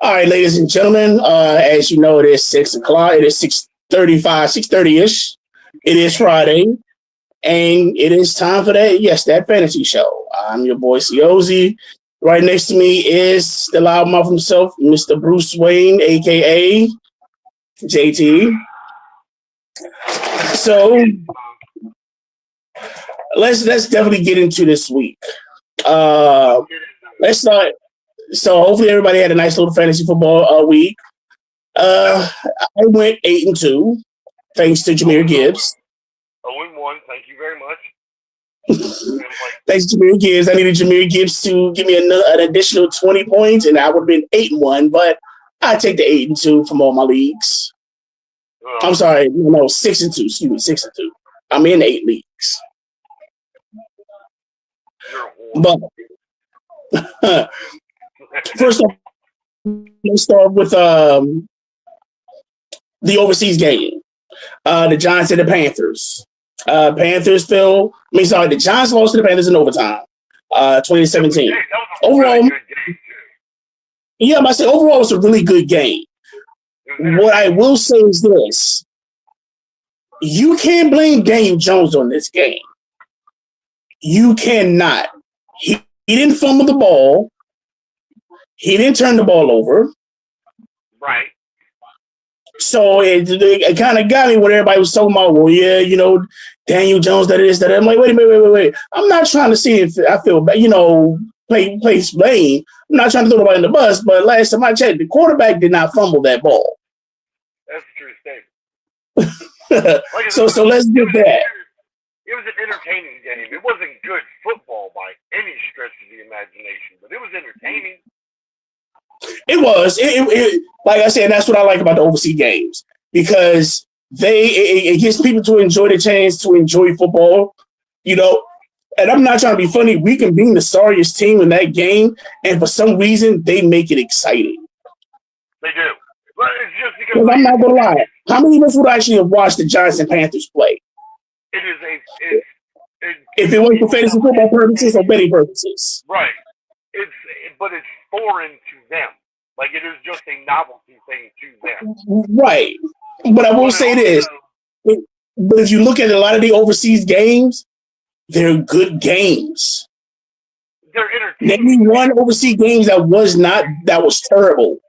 All right, ladies and gentlemen, as you know, it is 6 o'clock. It is 6:35, 6:30-ish. It is Friday, and it is time for that fantasy show. I'm your boy, Ciozy. Right next to me is the loudmouth himself, Mr. Bruce Wayne, a.k.a. JT. So, let's definitely get into this week. Let's start. So hopefully everybody had a nice little fantasy football week. I went 8-2, thanks to Jahmyr Gibbs. 0-1, thank you very much. Thanks to Jahmyr Gibbs. I needed Jahmyr Gibbs to give me an additional 20 points, and I would have been 8-1. But I take the 8-2 from all my leagues. I'm sorry, no, 6-2. Excuse me, 6-2. I'm in 8 leagues. But first off, let's start with the overseas game. The Giants and the Panthers. The Giants lost to the Panthers in overtime, 2017. Overall, yeah, I say overall it was a really good game. What I will say is this: you can't blame Daniel Jones on this game. You cannot. He didn't fumble the ball. He didn't turn the ball over. Right. So it kind of got me when everybody was talking about, well, yeah, Daniel Jones, that is, that. I'm like, wait. I'm not trying to see if I feel bad, play blame. I'm not trying to throw nobody in the bus, but last time I checked, the quarterback did not fumble that ball. That's a true statement. So let's get that. It was an entertaining game. It wasn't good football by any stretch of the imagination, but it was entertaining. It was. It like I said, that's what I like about the overseas games, because it gives people to enjoy the chance to enjoy football, And I'm not trying to be funny. We can be the sorriest team in that game, and for some reason, they make it exciting. They do. But it's just because I'm not gonna lie. How many of us would actually have watched the Giants and Panthers play? It is if it wasn't for fantasy football purposes or betting purposes. Right. But it's foreign to them. Like, it is just a novelty thing to them. Right. But I will say this. But if you look at a lot of the overseas games, they're good games. They're entertaining. Name me one overseas games that was terrible.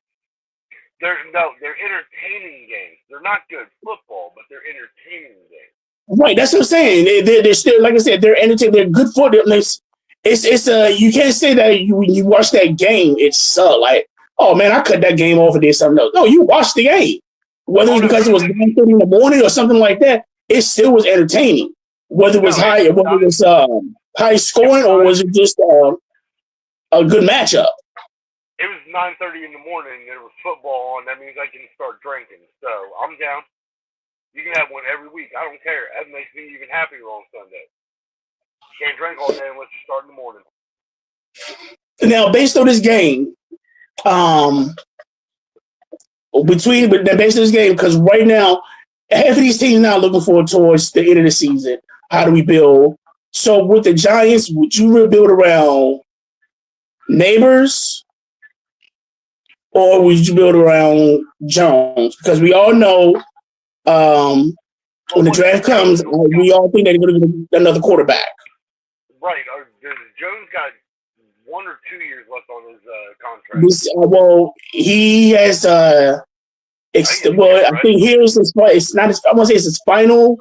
They're entertaining games. They're not good football, but they're entertaining games. Right, that's what I'm saying. They're still, like I said, they're entertaining. They're good for them. It's you can't say that when you watch that game, it's like, oh man, I cut that game off and did something else. No, you watched the game. Whether it was because it was 9:30 in the morning or something like that, it still was entertaining. Whether it was high scoring or was it just a good matchup. It was 9:30 in the morning and there was football on. That means I can start drinking. So I'm down. You can have one every week. I don't care. That makes me even happier on Sunday. You can't drink all day unless you start in the morning. Now, based on this game, because right now, half of these teams now looking forward towards the end of the season. How do we build? So with the Giants, would you rebuild around Neighbors, or would you build around Jones? Because we all know when the draft comes, we all think they're going to get another quarterback. Right. Jones got 1 or 2 years left on his contract. He has. I think here's his. It's not. I want to say it's his final.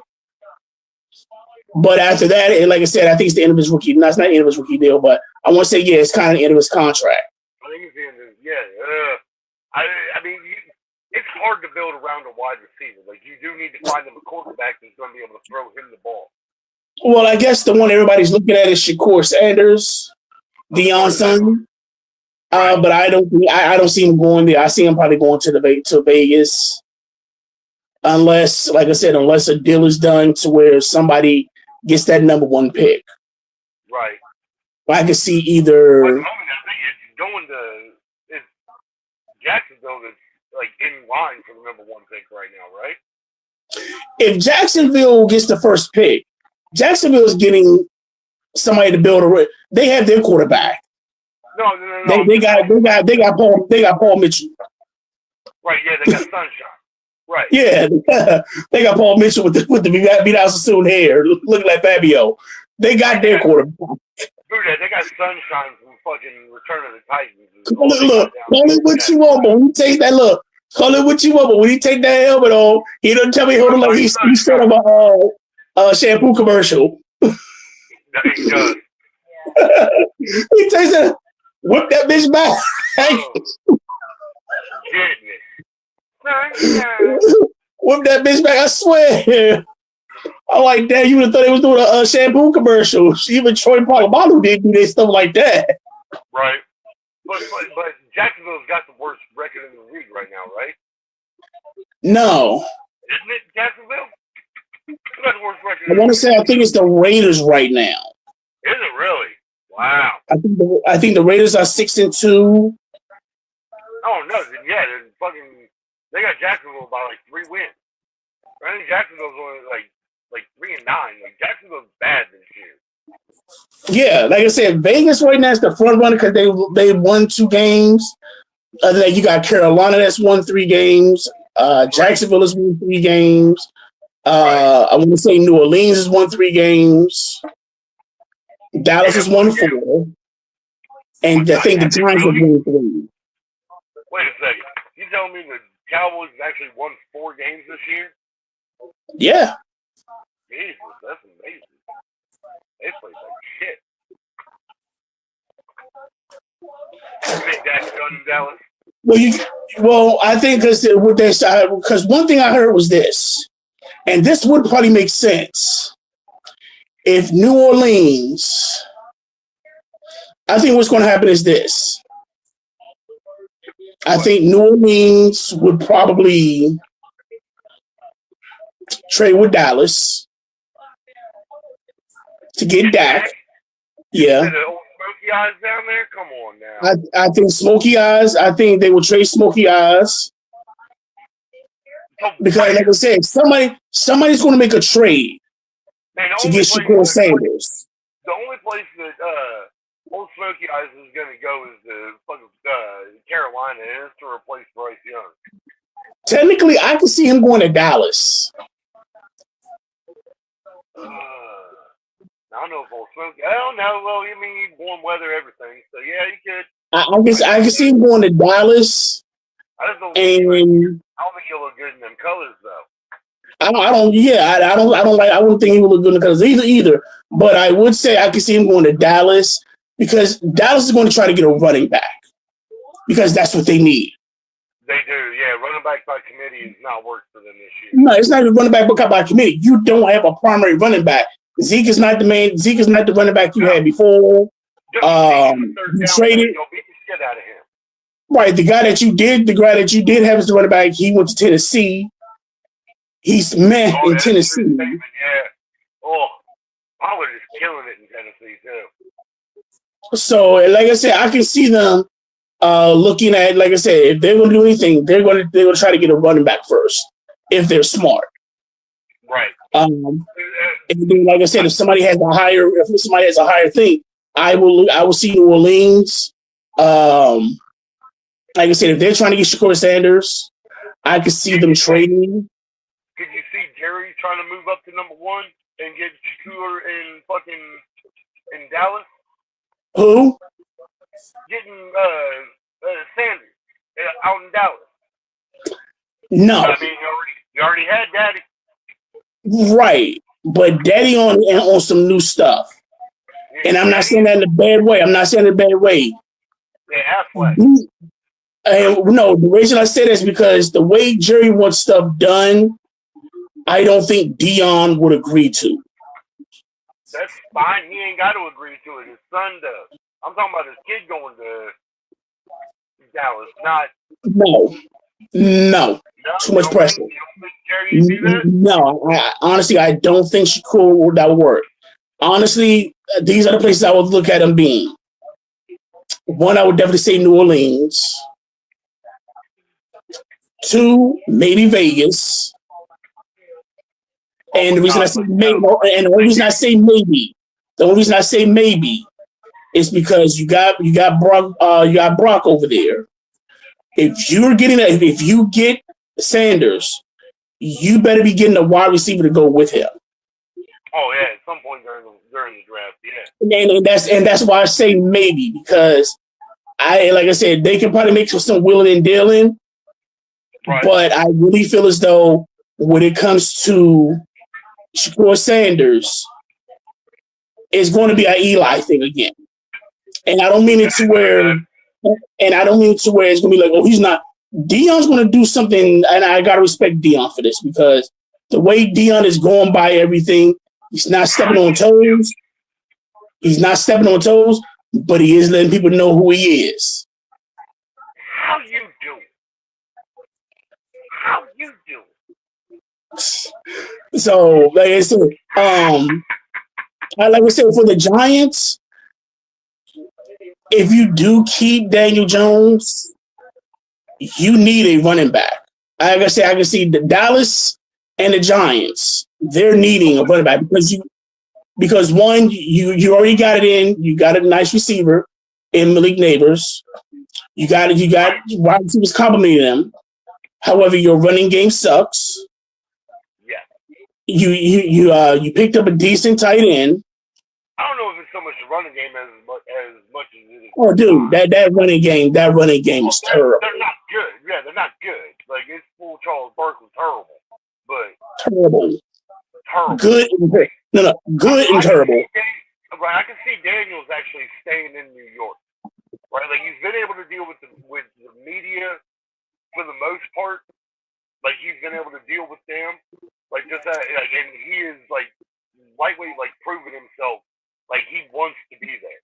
But after that, and like I said, I think it's the end of his rookie. No, it's not the end of his rookie deal, but I want to say it's kind of the end of his contract. I think it's the end of I mean, it's hard to build around a wide receiver. Like, you do need to find him a quarterback that's going to be able to throw him the ball. Well, I guess the one everybody's looking at is Shakur Sanders, Deion's son. But I don't see him going there. I see him probably going to Vegas, unless, like I said, unless a deal is done to where somebody gets that number 1 pick. Right. I can see either. I think it's going to Jacksonville that's like in line for the number 1 pick right now, right? If Jacksonville gets the first pick, Jacksonville's getting somebody to build they have their quarterback. No. They got Paul Mitchell. Right, yeah, they got Sunshine. Right. Yeah, they got Paul Mitchell with the beat out soon hair, looking like Fabio. They got their quarterback. They got Sunshine from fucking Return of the Titans. Call it what you want, but when you take that look, call it what you want, but when he take that helmet on, he doesn't tell me hold on like he's sort of a shampoo commercial. He does. He takes it, whip that bitch back. Whip that bitch back, I swear. I'm like, damn, you would have thought they was doing a shampoo commercial. Even Troy Polamalu didn't do that stuff like that. Right. But Jacksonville's got the worst record in the league right now, right? No. Isn't it Jacksonville? Who got the worst record? I think it's the Raiders right now. Is it really? Wow. I think the Raiders are 6-2. Oh no, yeah, they got Jacksonville by like 3 wins. I think Jacksonville's only like 3-9. Like Jacksonville's bad this year. Yeah, like I said, Vegas right now is the front runner because they won 2 games. Other than that, you got Carolina that's won 3 games. Jacksonville has won 3 games. I want to say New Orleans has won 3 games. Dallas has won 4. And I think the Giants have won 3. Wait a second. You telling me the Cowboys actually won 4 games this year? Yeah. Jesus, that's amazing. They played like shit. You think that's done in Dallas? Well, I think because one thing I heard was this, and this would probably make sense. If New Orleans, I think what's going to happen is this. I think New Orleans would probably trade with Dallas to get Dak. Yeah. The old Smokey Eyes down there? Come on now. I think Smokey Eyes. I think they will trade Smokey Eyes. Because, like I said, somebody's going to make a trade to get Shakur Sanders. The only place that old Smokey Eyes is going to go is the fucking Carolina, and it's to replace Bryce Young. Technically, I can see him going to Dallas. I don't know if old Smokey. I don't know. Well, you mean warm weather, everything. So yeah, you could. I can see him going to Dallas. I don't think he'll look good in them colors though. I wouldn't think he would look good in the colors either. But I would say I can see him going to Dallas because Dallas is going to try to get a running back because that's what they need. They do, yeah. Running back by committee has not worked for them this year. No, it's not even running back by committee. You don't have a primary running back. Zeke is not the running back you had before. You traded. You'll beat the shit out of him. Right, the guy that you did have as the running back, he went to Tennessee. He's in Tennessee. Yeah. Oh, I was just killing it in Tennessee too. So, like I said, I can see them looking at, like I said, if they're going to do anything, they're going to try to get a running back first if they're smart. Right. And then, like I said, if somebody has a higher thing, I will see New Orleans. Like I said, if they're trying to get Shakur Sanders, I could see them trading. Could you see Jerry trying to move up to number 1 and get Shakur in Dallas? Who? Getting Sanders out in Dallas. No. I mean, you already had Daddy. Right, but Daddy on some new stuff, and I'm not saying that in a bad way. Yeah, halfway. No, the reason I say that is because the way Jerry wants stuff done, I don't think Dion would agree to. That's fine. He ain't got to agree to it. His son does. I'm talking about his kid going to Dallas. No. Too much pressure. You don't think Jerry would do that? No, honestly, I don't think that would work. Honestly, these are the places I would look at him being. 1, I would definitely say New Orleans. 2, maybe Vegas. And the reason I say maybe, It's because you got Brock over there. If you get Sanders, you better be getting a wide receiver to go with him. Oh yeah, at some point during the draft, yeah. And that's why I say maybe, because like I said, they can probably make some wheeling and dealing, right. But I really feel as though when it comes to Shakur Sanders, it's going to be an Eli thing again. And I don't mean it to where it's going to be like, oh, he's not. Deion's going to do something, and I got to respect Deion for this, because the way Deion is going by everything, he's not stepping on toes. He's not stepping on toes, but he is letting people know who he is. How you do? So, like I said, like I said, for the Giants, if you do keep Daniel Jones, you need a running back. Like I said, I can see the Dallas and the Giants. They're needing a running back because one, you already got it in. You got a nice receiver in Malik Neighbors. You got wide receivers complimenting them. However, your running game sucks. Yeah. You picked up a decent tight end. I don't know if it's so much the running game as much as it is. Oh, dude, that running game is terrible. They're not good. Yeah, they're not good. Like, it's full Charles Barkley terrible, but terrible. Good and terrible. I can see Daniels actually staying in New York. Right, like he's been able to deal with the media for the most part. Like he's been able to deal with them, like just that, like, and he is like lightweight, like proving himself, like he wants to be there.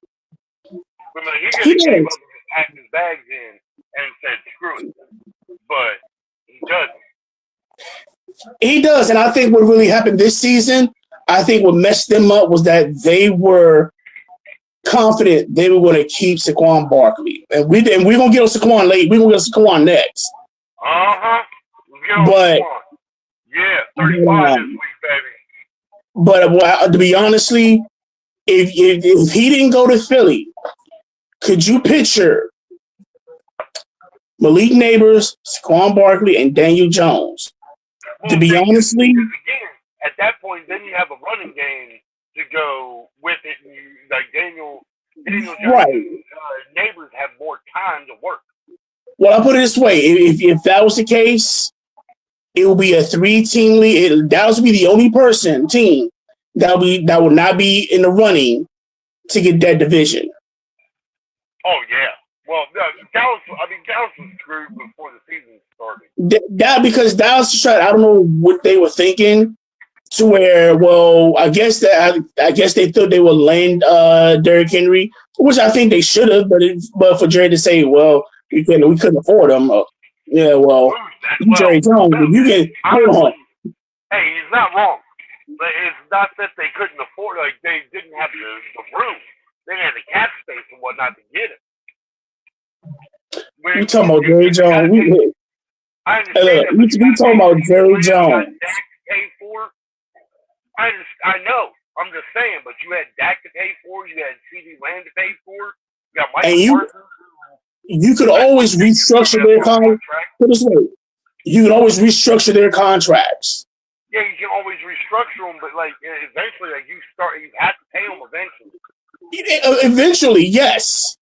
But like, he could have came up and just packed his bags in and said screw it, but he doesn't. He does, and I think what really happened this season, I think what messed them up was that they were confident they were going to keep Saquon Barkley, and we're going to get on Saquon late. We're going to get on Saquon next. But 35 this week, baby. But to be honestly, if he didn't go to Philly, could you picture Malik Neighbors, Saquon Barkley, and Daniel Jones? Well, to be honestly, again, at that point, then you have a running game to go with it, and like Daniel Jones, right? Neighbors have more time to work. Well, I'll put it this way: if that was the case, it would be a 3-team league. Dallas would be the only team that would not be in the running to get that division. Oh yeah. Well, Dallas was screwed before the season started. Because Dallas was trying. I don't know what they were thinking. To where, well, I guess they thought they would land Derrick Henry, which I think they should have, but for Jerry to say, well, we couldn't afford him. Yeah, well, Jerry Jones, you can hold on. Hey, he's not wrong. But it's not that they couldn't afford, like they didn't have the room, they didn't have the cap space and whatnot to get it. We talking about Jerry Jones. We talking about Jerry Jones. I know. I'm just saying, but you had Dak to pay for, you had CD Lamb to pay for, you got Michael Parsons. You could always restructure their contract. Put this way, you can always restructure their contracts. Yeah, you can always restructure them, but like eventually, like you have to pay them eventually. Eventually, yes.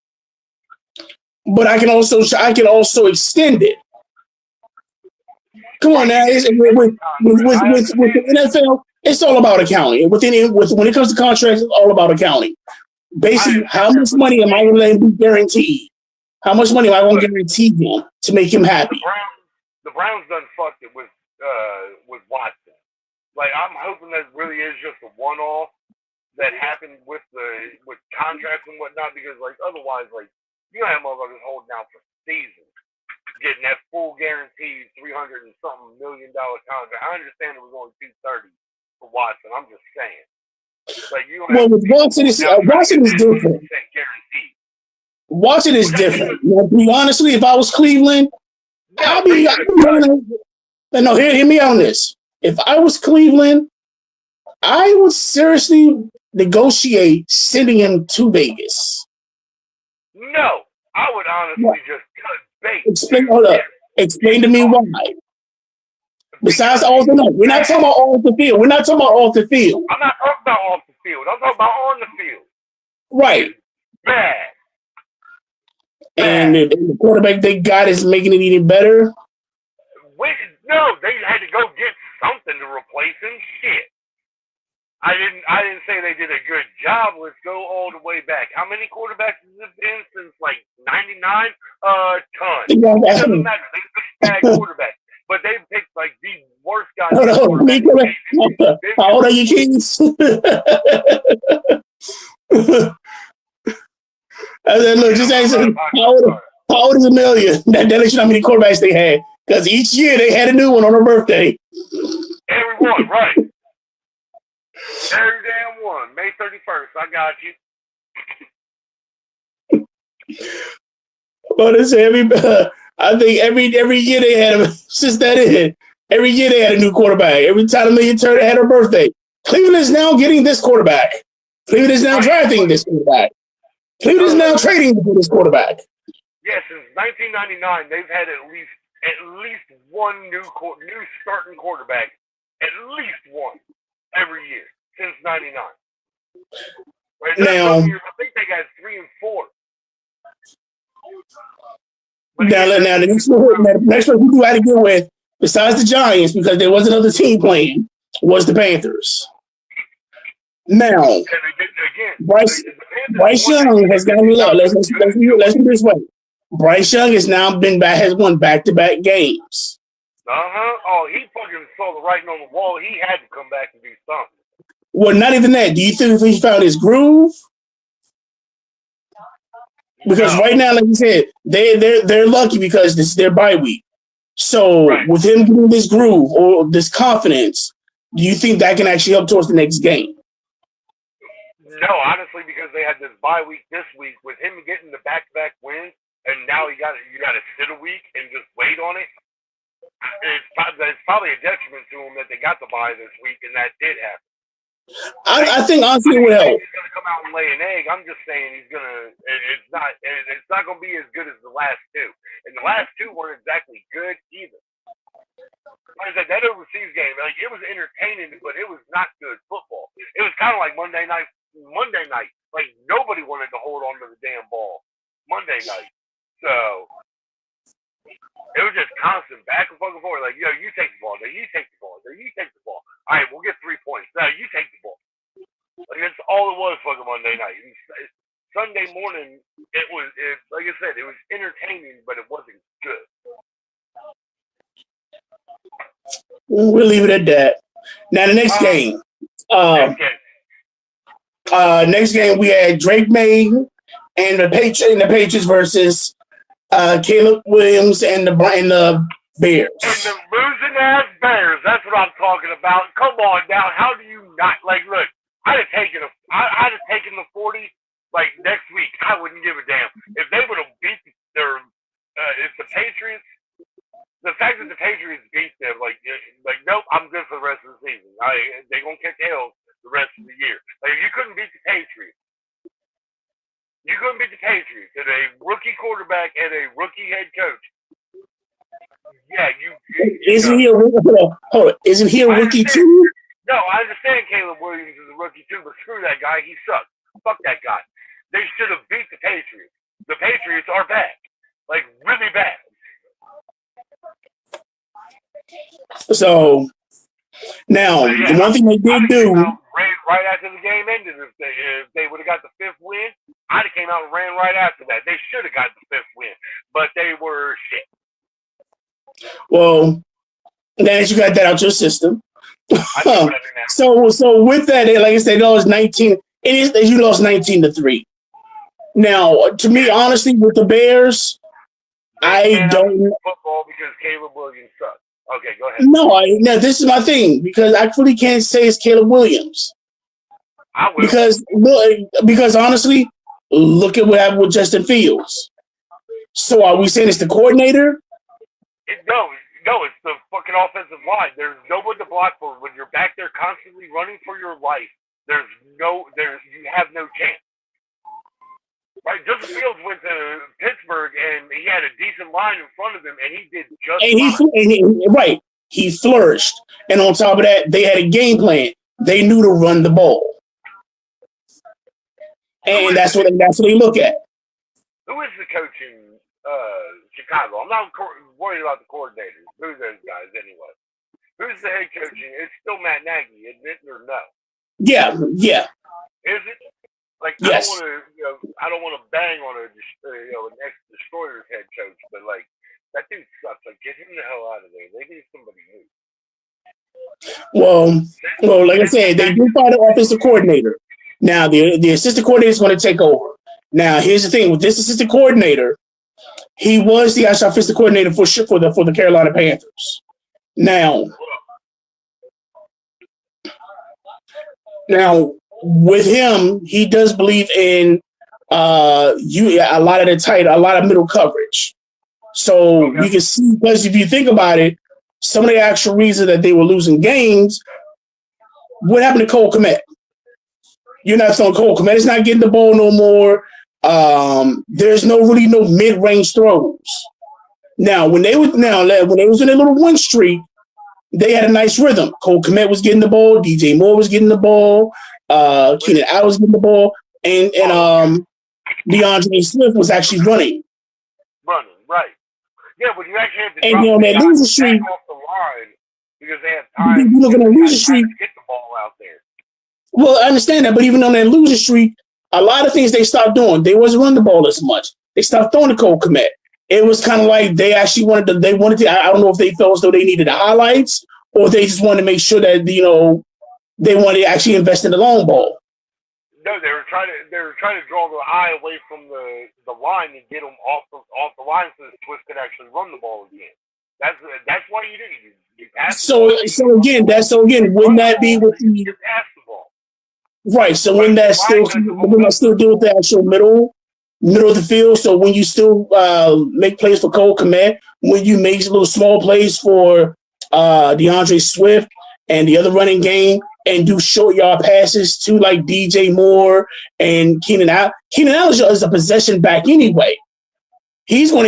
But I can also extend it. Come on now, with the NFL. It's all about accounting. When it comes to contracts, it's all about accounting. Basically, how much money am I going to let him be guaranteed? How much money am I going to guarantee him to make him happy? The Browns done fucked it with Watson. Like I'm hoping that really is just a one-off that happened with contracts and whatnot, because like otherwise, like you have motherfuckers holding out for seasons, getting that full guaranteed $300 and something million contract. I understand it was only $230 for Watson. I'm just saying. Like with Watson is different. Watson is different. Honestly, if I was Cleveland, I'd be no. Hear me on this. If I was Cleveland, I would seriously negotiate sending him to Vegas. No, I would honestly just cut bait. Hold up. Explain to me why. Besides all the we're not talking about off the field. We're not talking about off the field. I'm not talking about off the field. I'm talking about on the field. Right. Bad. And the quarterback they got is making it even better. No, they had to go get something to replace him. Shit. I didn't say they did a good job. Let's go all the way back. How many quarterbacks has it been since like '99? Ton. It doesn't matter. They picked bad quarterbacks, but they picked like the worst guys. How old are you kids? I said, look, just ask them, how old is Amelia? That lets you know how many quarterbacks they had. Because each year they had a new one on her birthday. Everyone, right. Every damn one. May 31st. I got you. But it's I think every year they had since that in. Every year they had a new quarterback. Every time Amelia turned had her birthday. Cleveland is now getting this quarterback. Cleveland is now drafting this quarterback. Cleveland is now trading for this quarterback. Yeah, since 1999, they've had at least one new starting quarterback, at least one every year since '99. Right now, I think they got 3 and 4. Now the next one we do had to get with, besides the Giants, because there was another team playing, was the Panthers. Now, Bryce Young has gotten up. Let's do this way. Bryce Young has won back-to-back games. Oh, he fucking saw the writing on the wall. He had to come back and do something. Well, not even that. Do you think he found his groove? Because right now, like you said, they're lucky because this is their bye week. So with him getting this groove or this confidence, do you think that can actually help towards the next game? No, honestly, because they had this bye week this week with him getting the back-to-back wins, and now you got to sit a week and just wait on it. It's probably a detriment to him that they got the bye this week, and that did happen. I think honestly it would help. He's gonna come out and lay an egg. I'm just saying he's gonna. It's not gonna be as good as the last two, and the last two weren't exactly good either. Like I said, that overseas game, like it was entertaining, but it was not good football. It was kind of like Monday night. Like nobody wanted to hold on to the damn ball Monday night. So it was just constant back and fucking forth. Like, yo, you take the ball. Then you take the ball. Then you take the ball. All right, we'll get 3 points. Now you take the ball. Like that's all it was fucking Monday night. Sunday morning, like I said, it was entertaining, but it wasn't good. We'll leave it at that. Now the next game. Next game we had Drake May and the Patriots versus Caleb Williams and the Bears. And the losing ass Bears. That's what I'm talking about. Come on now. How do you not look? I'd have taken the 40 like next week. I wouldn't give a damn if they would have beat if the Patriots. The fact that the Patriots beat them, like nope, I'm good for the rest of the season. They're gonna kick L's the rest of the year. Like if you couldn't beat the Patriots. You couldn't beat the Patriots and a rookie quarterback and a rookie head coach. Yeah, isn't he a rookie too? No, I understand Caleb Williams is a rookie too, but screw that guy. He sucks. Fuck that guy. They should have beat the Patriots. The Patriots are bad. Like really bad. So now the one thing they did do right after the game ended, if they would have got the 5th win, I'd have came out and ran right after that. They should have got the 5th win, but they were shit. Well, now that you got that out your system, so with that, like I said, it was 19. You lost 19-3. Now, to me, honestly, with the Bears, I don't football because Caleb Williams sucks. Okay, go ahead. No, this is my thing because I really can't say it's Caleb Williams. I will. Because honestly, look at what happened with Justin Fields. So are we saying it's the coordinator? No, it's the fucking offensive line. There's nobody to block for when you're back there constantly running for your life. You have no chance. Right, Justin Fields went to Pittsburgh, and he had a decent line in front of him, and he did just fine. He flourished. And on top of that, they had a game plan. They knew to run the ball. And that's what they look at. Who is the coach in Chicago? I'm not worried about the coordinators. Who's those guys anyway? Who's the head coach? It's still Matt Nagy, admit it or no? Yeah. Is it? Like, yes. I don't want to bang on an ex-Destroyers head coach, but like that dude sucks. Like, get him the hell out of there. They need somebody new. Well, like I said, they do find an offensive coordinator. Now the assistant coordinator is going to take over. Now here's the thing with this assistant coordinator, he was the actual offensive coordinator for the Carolina Panthers. Now with him, he does believe in a lot of middle coverage. So you can see, because if you think about it, some of the actual reason that they were losing games, what happened to Cole Kmet? You're not throwing Cole Kmet. He's not getting the ball no more. There's no mid-range throws. Now, when they was in a little win streak, they had a nice rhythm. Cole Kmet was getting the ball. DJ Moore was getting the ball. Keenan Allen was getting the ball, and DeAndre Swift was actually running. Running, right? Yeah, but you actually have to on that losing streak off the line because they have time. You look at that losing streak, to get the ball out there. Well, I understand that, but even on that losing streak, a lot of things they stopped doing. They wasn't running the ball as much. They stopped throwing the Cole Kmet. It was kind of like they actually wanted to. I don't know if they felt as though they needed the highlights, or they just wanted to make sure that they wanted to actually invest in the long ball. No, they were trying to draw the eye away from the line and get them off the line so that Swift could actually run the ball again. That's why you did it. So again, wouldn't that be with the pass the ball? Right. So wouldn't that still deal with the actual middle of the field? So when you still make plays for Cole Kmet, when you make little small plays for DeAndre Swift and the other running game, and do short yard passes to like DJ Moore and Keenan Allen. Keenan Allen is a possession back anyway. He could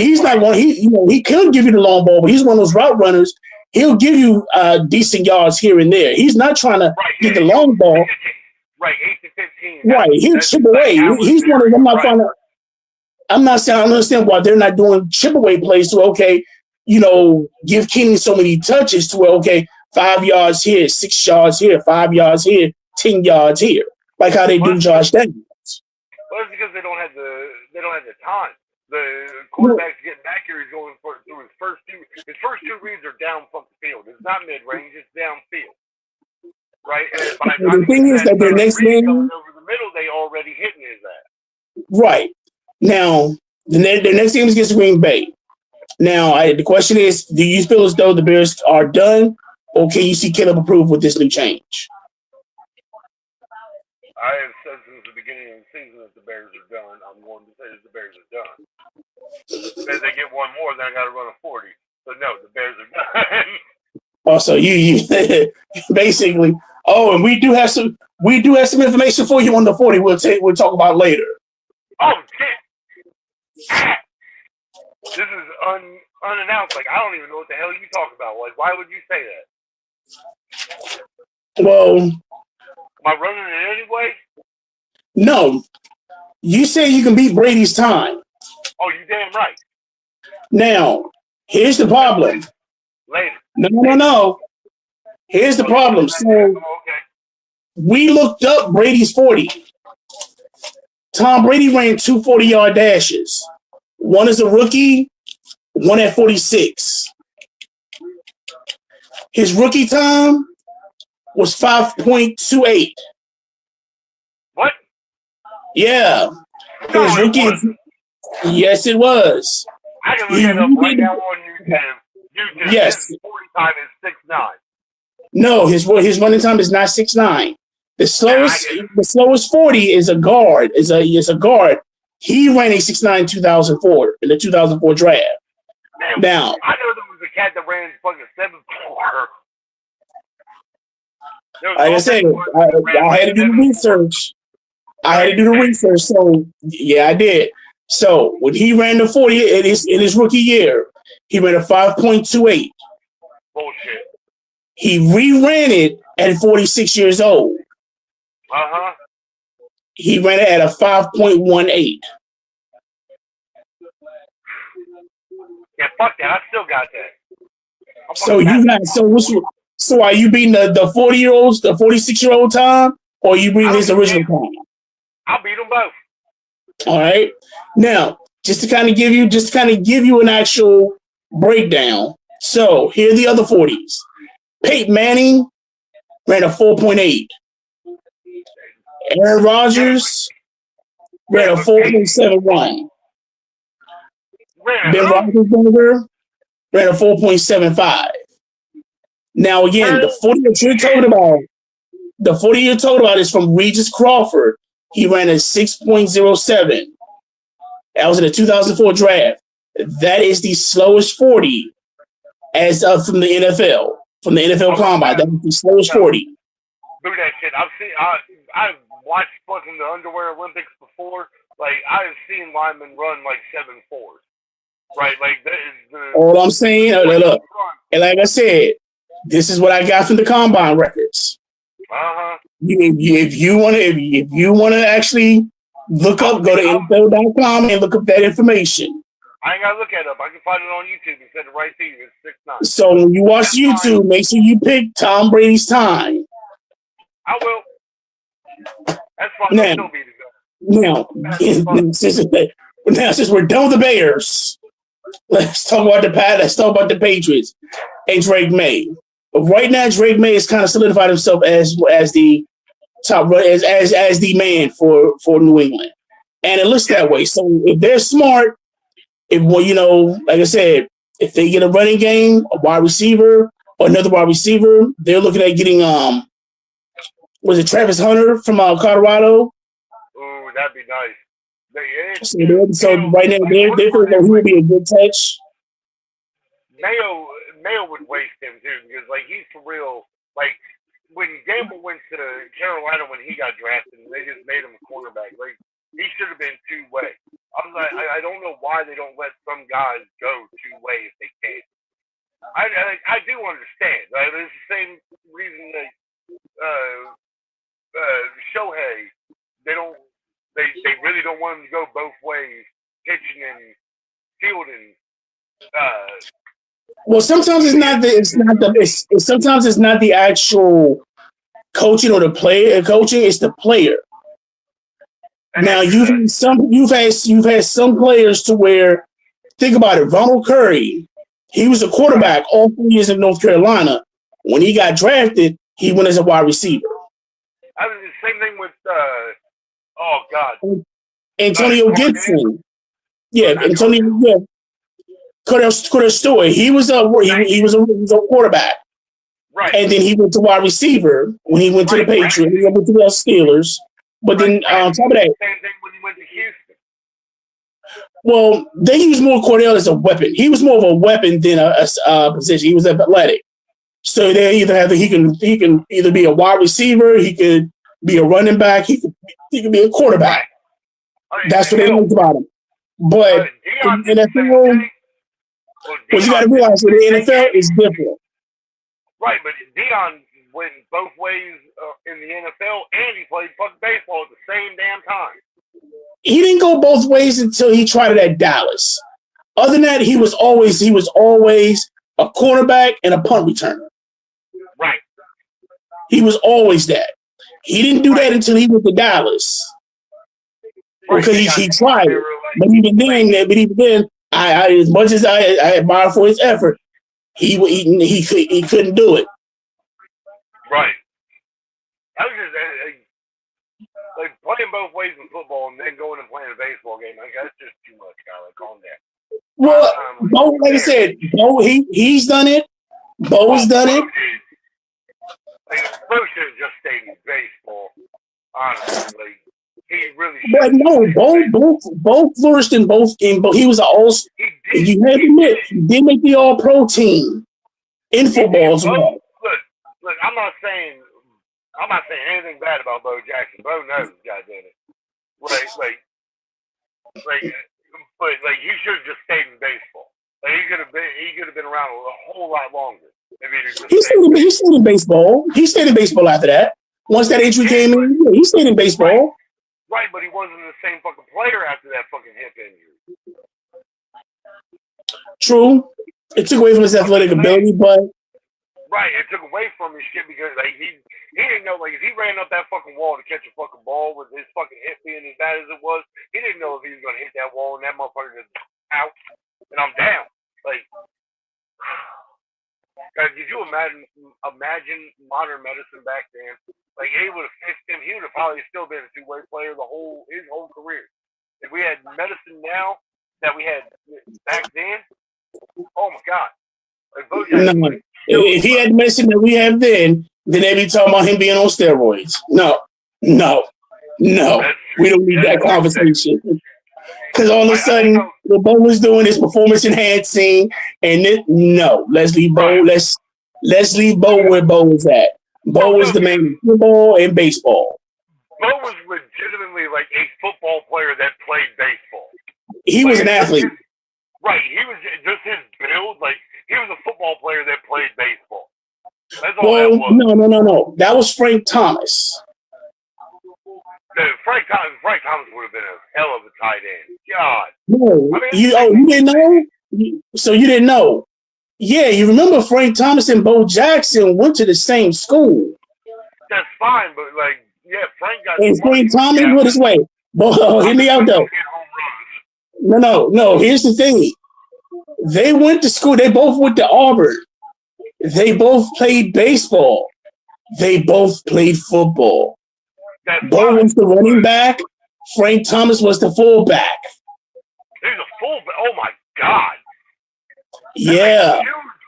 give you the long ball, but he's one of those route runners. He'll give you decent yards here and there. He's not trying to get the long ball. Right, 8 to 15. Right, he'll chip away. He's one of them. I'm not saying I don't understand why they're not doing chip away plays to give Keenan so many touches to where 5 yards here, 6 yards here, 5 yards here, 10 yards here, like how they do Josh Daniels. Well, it's because they don't have the time. The quarterback's getting back here. He's going through his first two. His first two reads are down from the field. It's not mid range. It's downfield. Right. And by the thing is that their next game over the middle, they already hitting his ass. Right. Now, the next game is against Green Bay. Now, the question is, do you feel as though the Bears are done? Or can you see Caleb approve with this new change? I have said since the beginning of the season that the Bears are done. I'm going to say that the Bears are done. If they get one more, then I got to run a 40. So no, the Bears are done. Also, you basically. Oh, and we do have some information for you on the 40. We'll talk about later. Oh shit! This is unannounced. Like, I don't even know what the hell you talk about. Like, why would you say that? Well, am I running it anyway? No. You say you can beat Brady's time. Oh, you damn right. Now, here's the problem. Later. No. Here's the problem. So, we looked up Brady's 40. Tom Brady ran 2 40-yard dashes. One as a rookie, one at 46. His rookie time was 5.28. What? Yeah. His rookie. Yes, it was. I can look it up right now on YouTube. Yes. His 40 time is 6'9". No, his running time is not 6'9". The slowest 40 is a guard. Is a guard. He ran a 6'9" 2004 in the 2004 draft. Man, now, I know there was a cat that ran fucking 7'4". Like I said, I had to do research. I had to do the research. So yeah, I did. So when he ran the 40 in his rookie year, he ran a 5.28. Bullshit. He reran it at 46 years old. Uh-huh. He ran it at a 5.18. Yeah, fuck that. I still got that. So you got so are you beating the 40-year-olds, the 46-year-old time, or are you beating his original time? I'll beat them both. All right. Now, just to kind of give you an actual breakdown. So here are the other 40s. Peyton Manning ran a 4.8. Aaron Rodgers ran a 4.71. Ben Roethlisberger ran a 4.75. Now again, the 40 you're talking about is from Regis Crawford. He ran a 6.07. That was in the 2004 draft. That is the slowest 40 as of from the NFL, from the NFL Combine. That was the slowest 40. Do that shit. I've watched fucking the Underwear Olympics before. Like, I've seen linemen run like 7.4s. Right? Like, that is the... All I'm saying, look, and like I said, this is what I got from the Combine records. Uh-huh. If you want to actually look up, go to NFL.com and look up that information. I ain't got to look at it up. I can find it on YouTube and send it right to you. It's 6'9". So when you watch YouTube, make sure you pick Tom Brady's time. I will. That's fine. Now, since we're done with the Bears, let's talk about the Patriots and Drake May. But right now, Drake May has kind of solidified himself as the top, as the man for New England, and it looks that way. So if they're smart, like I said, if they get a running game, a wide receiver, or another wide receiver, they're looking at getting was it Travis Hunter from Colorado? Ooh, that'd be nice. So right now, they think that he would be a good touch. Mayo would waste him too because like he's for real. Like when Gamble went to Carolina when he got drafted, and they just made him a cornerback. Like he should have been two-way. I'm like, I don't know why they don't let some guys go two-way if they can. I do understand. Right? It's the same reason that Shohei they really don't want him to go both ways, pitching and fielding. Well, sometimes sometimes it's not the actual coaching or the player coaching; it's the player. Now you've had some players to where, think about it. Ronald Curry, he was a quarterback all 4 years in North Carolina. When he got drafted, he went as a wide receiver. I mean, the same thing with oh God, Antonio Gibson. Yeah, Antonio. Yeah. Cordell Stewart. He was a quarterback, right? And then he went to wide receiver when he went to the Patriots. He went to the Steelers. But then on top of that, same thing when he went to Houston. Well, they used more Cordell as a weapon. He was more of a weapon than a position. He was athletic, so they either have he can either be a wide receiver, he could be a running back, he could be a quarterback. That's what they liked about him. But in the NFL. But you got to realize that the NFL is different. Right, but Deion went both ways in the NFL, and he played fucking baseball at the same damn time. He didn't go both ways until he tried it at Dallas. Other than that, he was always a cornerback and a punt returner. Right. He was always that. He didn't do that until he went to Dallas. Right. Because he tried it. But even then, I as much as I admire for his effort, he couldn't do it. Right. I was just like playing both ways in football and then going and playing a baseball game. Like that's just too much, guy. Like calm down. Well, Bo, like I said, Bo, he's done it. Bo's done it. Like Bo should have just stayed in baseball. Honestly, like. He really but no, Bo flourished in both. He was an all. You have to admit, he did make the All-Pro team in football as well. Look, I'm not saying anything bad about Bo Jackson. Bo knows, goddamn it. Like, but he should have just stayed in baseball. Like, he could have been around a whole lot longer if he'd have just He stayed in baseball. He stayed in baseball after that. Once that injury came in, he stayed in baseball. Right, but he wasn't the same fucking player after that fucking hip injury. True. It took away from his athletic ability, but right, it took away from his shit because he didn't know, if he ran up that fucking wall to catch a fucking ball with his fucking hip being as bad as it was, he didn't know if he was gonna hit that wall and that motherfucker just out and I'm down. Guys, could you imagine modern medicine back then? He would have fixed him. He would have probably still been a two-way player his whole career. If we had medicine now that we had back then, oh my god! No. If he had medicine that we have then they'd be talking about him being on steroids. No. We don't need that conversation. Because all of a sudden, what Bo was doing is performance enhancing, and let's leave Bo. Let's leave Bo where Bo was at. Bo was the man in football and baseball. Bo was legitimately a football player that played baseball. He was an athlete. Right. He was just his build. He was a football player that played baseball. That's all that was. No. That was Frank Thomas. Frank Thomas would have been a hell of a tight end. God. No. You didn't know? So you didn't know? Yeah, you remember Frank Thomas and Bo Jackson went to the same school. That's fine, but Frank got. And Frank Thomas went his way. Hear me out though. No. Here's the thing. They went to school. They both went to Auburn. They both played baseball. They both played football. Bo was the running back. Frank Thomas was the fullback. He's a fullback. Oh my god. Yeah. Huge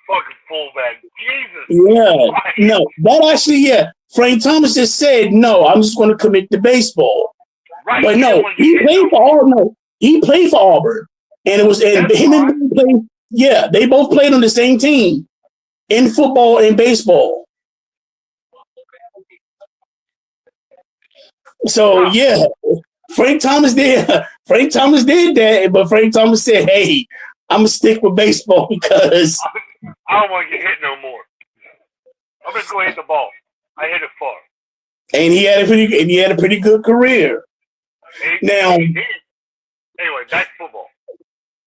fucking fullback. Jesus. Yeah. No, that actually, Frank Thomas just said, no, I'm just going to commit to baseball. Right. But no, he played for Auburn. No, he played for Auburn. And it was him and Bo played. Yeah, they both played on the same team in football and baseball. So Frank Thomas did that, but Frank Thomas said, hey, I'm gonna stick with baseball because I don't want to get hit no more. I'm just gonna hit the ball. I hit it far. And he had a pretty good career. Anyway, back to football.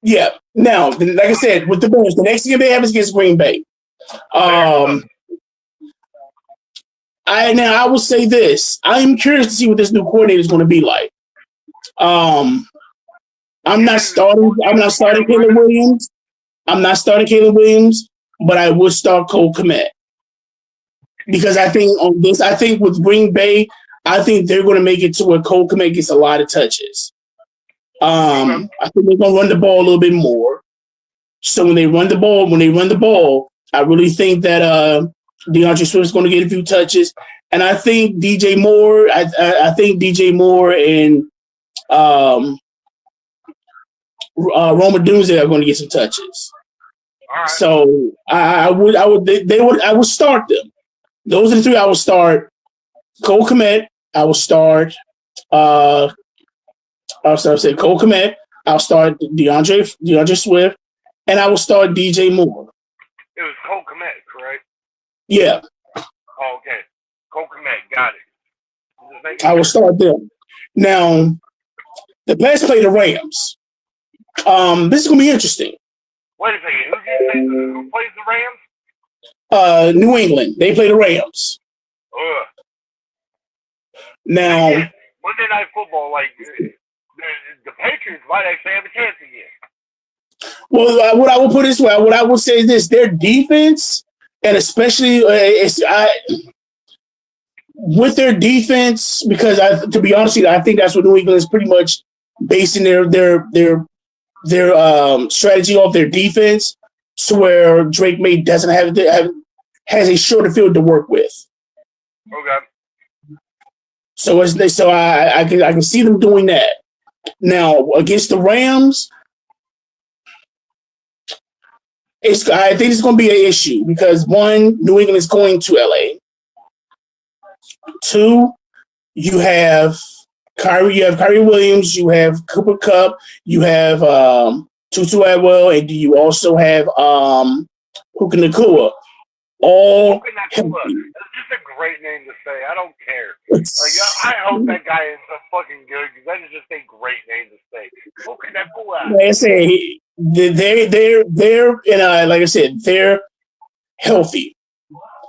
Yeah. Now, like I said, with the Bears, the next game they have is against Green Bay. I will say this. I am curious to see what this new coordinator is going to be like. I'm not starting Caleb Williams. But I would start Cole Kmet. Because I think with Green Bay, I think they're going to make it to where Cole Kmet gets a lot of touches. I think they're going to run the ball a little bit more. So when they run the ball, I really think that DeAndre Swift is going to get a few touches. And I think DJ Moore, I think DJ Moore and Roma Dunze are going to get some touches. All right. So I would start them. Those are the three I would start. Cole Kmet, I will start. Cole Kmet. I'll start DeAndre Swift, and I will start DJ Moore. It was Cole Kmet, correct? Yeah. Oh, okay. Cole Kmet, got it. I will start them. Now, the Bears play the Rams. This is going to be interesting. Wait a second. Who plays the Rams? New England. They play the Rams. Now, Monday Night Football, the Patriots might actually have a chance again. Well, what I will put this way, what I will say is this: their defense, and especially with their defense, because to be honest with you, I think that's what New England is pretty much basing their strategy off their defense, to where Drake May doesn't has a shorter field to work with. Okay. So I can see them doing that. Now against the Rams, I think it's going to be an issue because one, New England is going to LA. Two, you have You have Kyrie Williams, you have Cooper Cup, you have Tutu Atwell, and you also have Puka Nacua. All Puka Nacua. healthy. That's just a great name to say. I don't care. Like, It's, I hope that guy ends up fucking good because that is just a great name to say. Puka Nacua. like I said, they're like I said, they're healthy.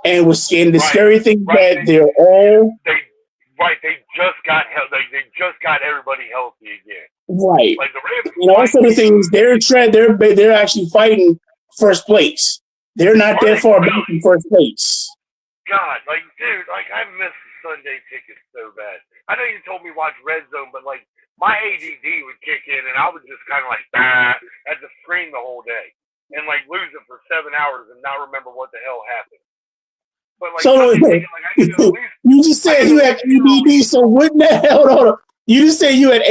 And the scary thing that they're all they just got they just got everybody healthy again. right. Like the Rams, And also the thing is, they're actually fighting first place. They're not that far back from first place. God, like dude, like I miss the Sunday tickets so bad. I know you told me watch Red Zone, but like my ADD would kick in, and I would just kind of like at the screen the whole day, and like lose it for 7 hours and not remember what the hell happened. But like, So like you just said you have ADD. So wouldn't that hold on? You just said you have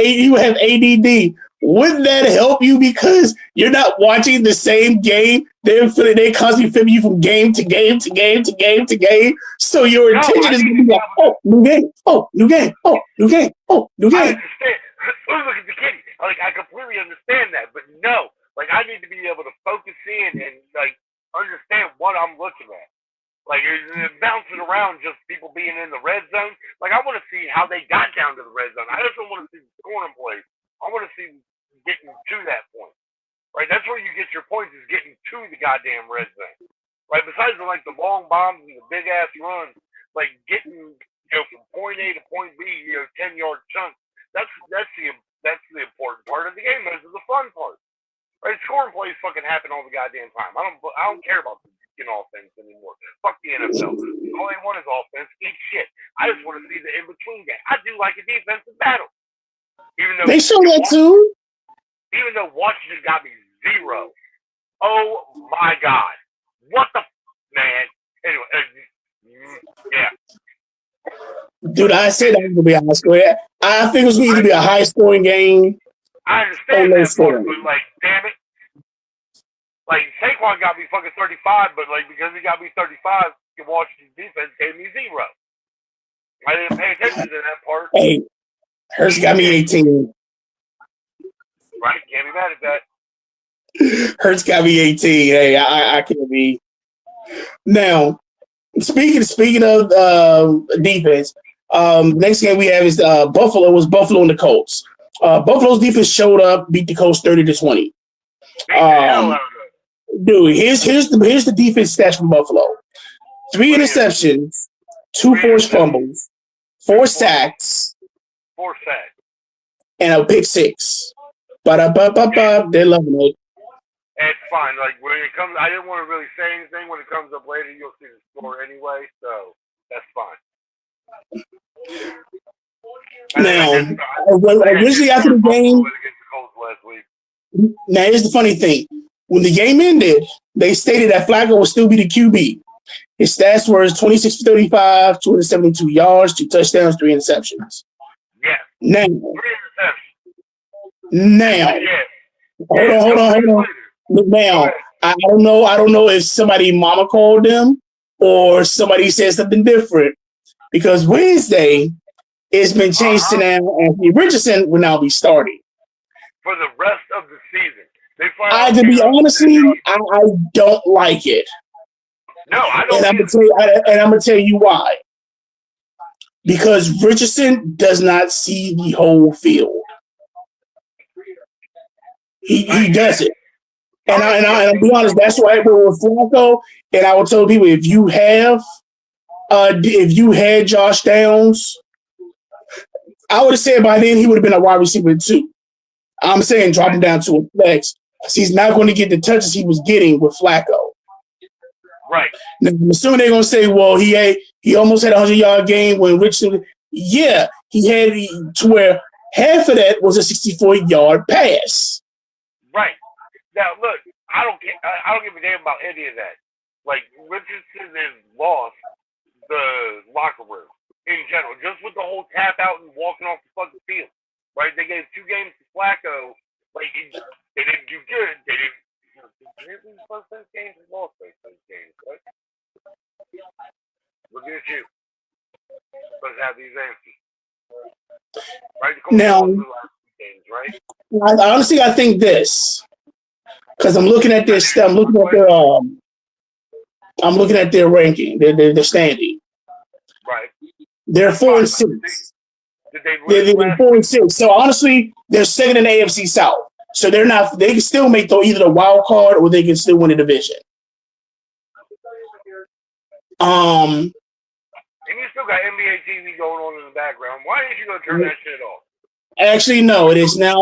ADD. Wouldn't that help you because you're not watching the same game? They constantly flip you from game to game to game to game to game. So your attention is going to be like, oh, new game, oh, new game, oh, new game, oh, new game. I understand. Look at the kitty. Like I completely understand that, but no, like I need to be able to focus in and like understand what I'm looking at. Like bouncing around, just people being in the red zone. Like I want to see how they got down to the red zone. I just don't want to see the scoring plays. I want to see getting to that point. Right, that's where you get your points is getting to the goddamn red zone. Right, besides like the long bombs and the big ass runs, like getting from point A to point B, 10-yard chunks. That's the important part of the game. Those are the fun part. Right, scoring plays fucking happen all the goddamn time. I don't care about the offense anymore. Fuck the NFL. All they want is offense. Eat shit. I just want to see the in between game. I do like a defensive battle. Even though they show that too. Even though Washington got me 0. Oh my God. What the man? Anyway, yeah. Dude, I said that was gonna be a high score. I think it was going to be a high scoring game. I understand that part, but like, damn it. Like Saquon got me fucking 35, but like because he got me 35, Washington defense gave me 0. I didn't pay attention to that part. Hey, Hurts got me 18. Right? Can't be mad at that. Hurts got me 18. Hey, I can't be. Now, speaking of defense, next game we have is Buffalo. It was Buffalo and the Colts. Buffalo's defense showed up, beat the Colts 30-20. Dude, here's the defense stats from Buffalo: 3 interceptions, 2 forced fumbles, 4 sacks, and a pick 6. They're loving it. It's fine. Like when it comes, I didn't want to really say anything. When it comes up later, you'll see the score anyway, so that's fine. Now, originally after the game, now here's the funny thing: when the game ended, they stated that Flacco would still be the QB. His stats were 26 for 35, 272 yards, 2 touchdowns, 3 interceptions. Yeah. Now, 3 interceptions. Now, hold on. Now, I don't know if somebody mama called them or somebody said something different because Wednesday it's been changed to now Anthony Richardson will now be starting for the rest of the season. To be honestly, I don't like it. No, I don't. And I'm gonna tell you why. Because Richardson does not see the whole field. He does it. And I'll be honest, that's why with Flacco, and I will tell people if you had Josh Downs, I would have said by then he would have been a wide receiver too. I'm saying drop him down to a flex. He's not going to get the touches he was getting with Flacco. Right. Now, I'm assuming they're going to say, well, he almost had a 100-yard game when Richardson. Yeah, he had to where half of that was a 64-yard pass. Right. Now, look, I don't give a damn about any of that. Like, Richardson has lost the locker room in general, just with the whole tap out and walking off the fucking field. Right? They gave 2 games to Flacco. Like, they didn't do good. They didn't lose both those games and lost both those games, right? Looking at you. Supposed to have these answers. Right? Now, the last two games, right? honestly, I think this because I'm looking at this. I'm looking at their ranking, their standing. Right. They're That's 4 and fine. 6. Did they They're lose last 4 week? and 6. So honestly, they're second in the AFC South. So they're not. They can still make either the wild card or they can still win the division. And you still got NBA TV going on in the background. Why didn't you go turn that shit off? Actually, no. It is now.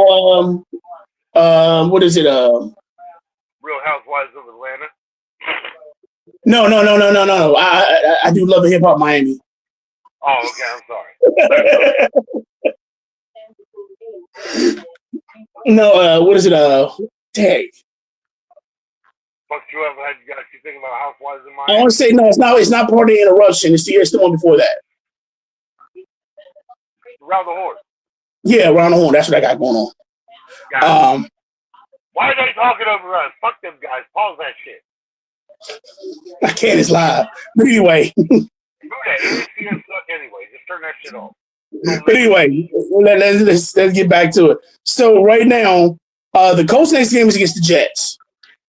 What is it? Real Housewives of Atlanta. No. I do love Hip Hop Miami. Oh, okay. I'm sorry. No. What is it? Tag. Fuck you ever had you guys keep thinking about Housewives in I Miami? want to say no. It's not. It's not part of the interruption. It's the one before that. Around the horn. Yeah, around the horn. That's what I got going on. Why are they talking over us? Fuck them guys. Pause that shit. I can't. It's live. But anyway. Okay, ESPN suck anyway. Just turn that shit off. But anyway, let's get back to it. So right now, the Colts' next game is against the Jets.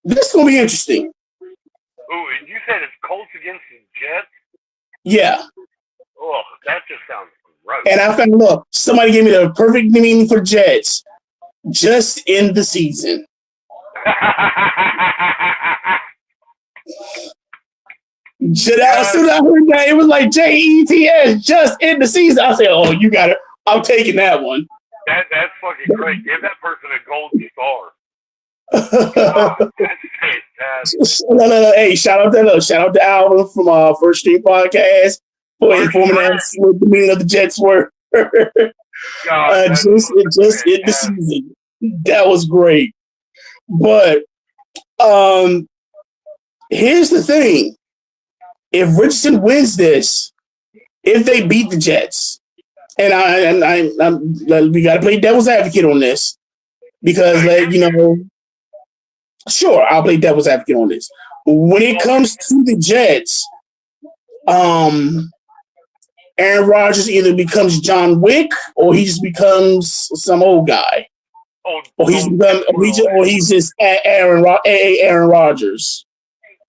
This is gonna be interesting. Ooh, and you said it's Colts against the Jets? Yeah. Ugh, that just sounds gross. And I found look, somebody gave me the perfect meaning for Jets. Just in the season. As soon as I heard that, it was like JETS, just in the season. I said, "Oh, you got it. I'm taking that one." That's fucking great. Give that person a gold star. God, that's fantastic. No. Hey, shout out to Alvin from First Street Podcast for informing us what the meaning of the Jets were. God, just in the season. That was great. But here's the thing. If Richardson wins this, if they beat the Jets, and we got to play devil's advocate on this because, sure, I'll play devil's advocate on this. When it comes to the Jets, Aaron Rodgers either becomes John Wick or he just becomes some old guy, or he's just Aaron Rodgers.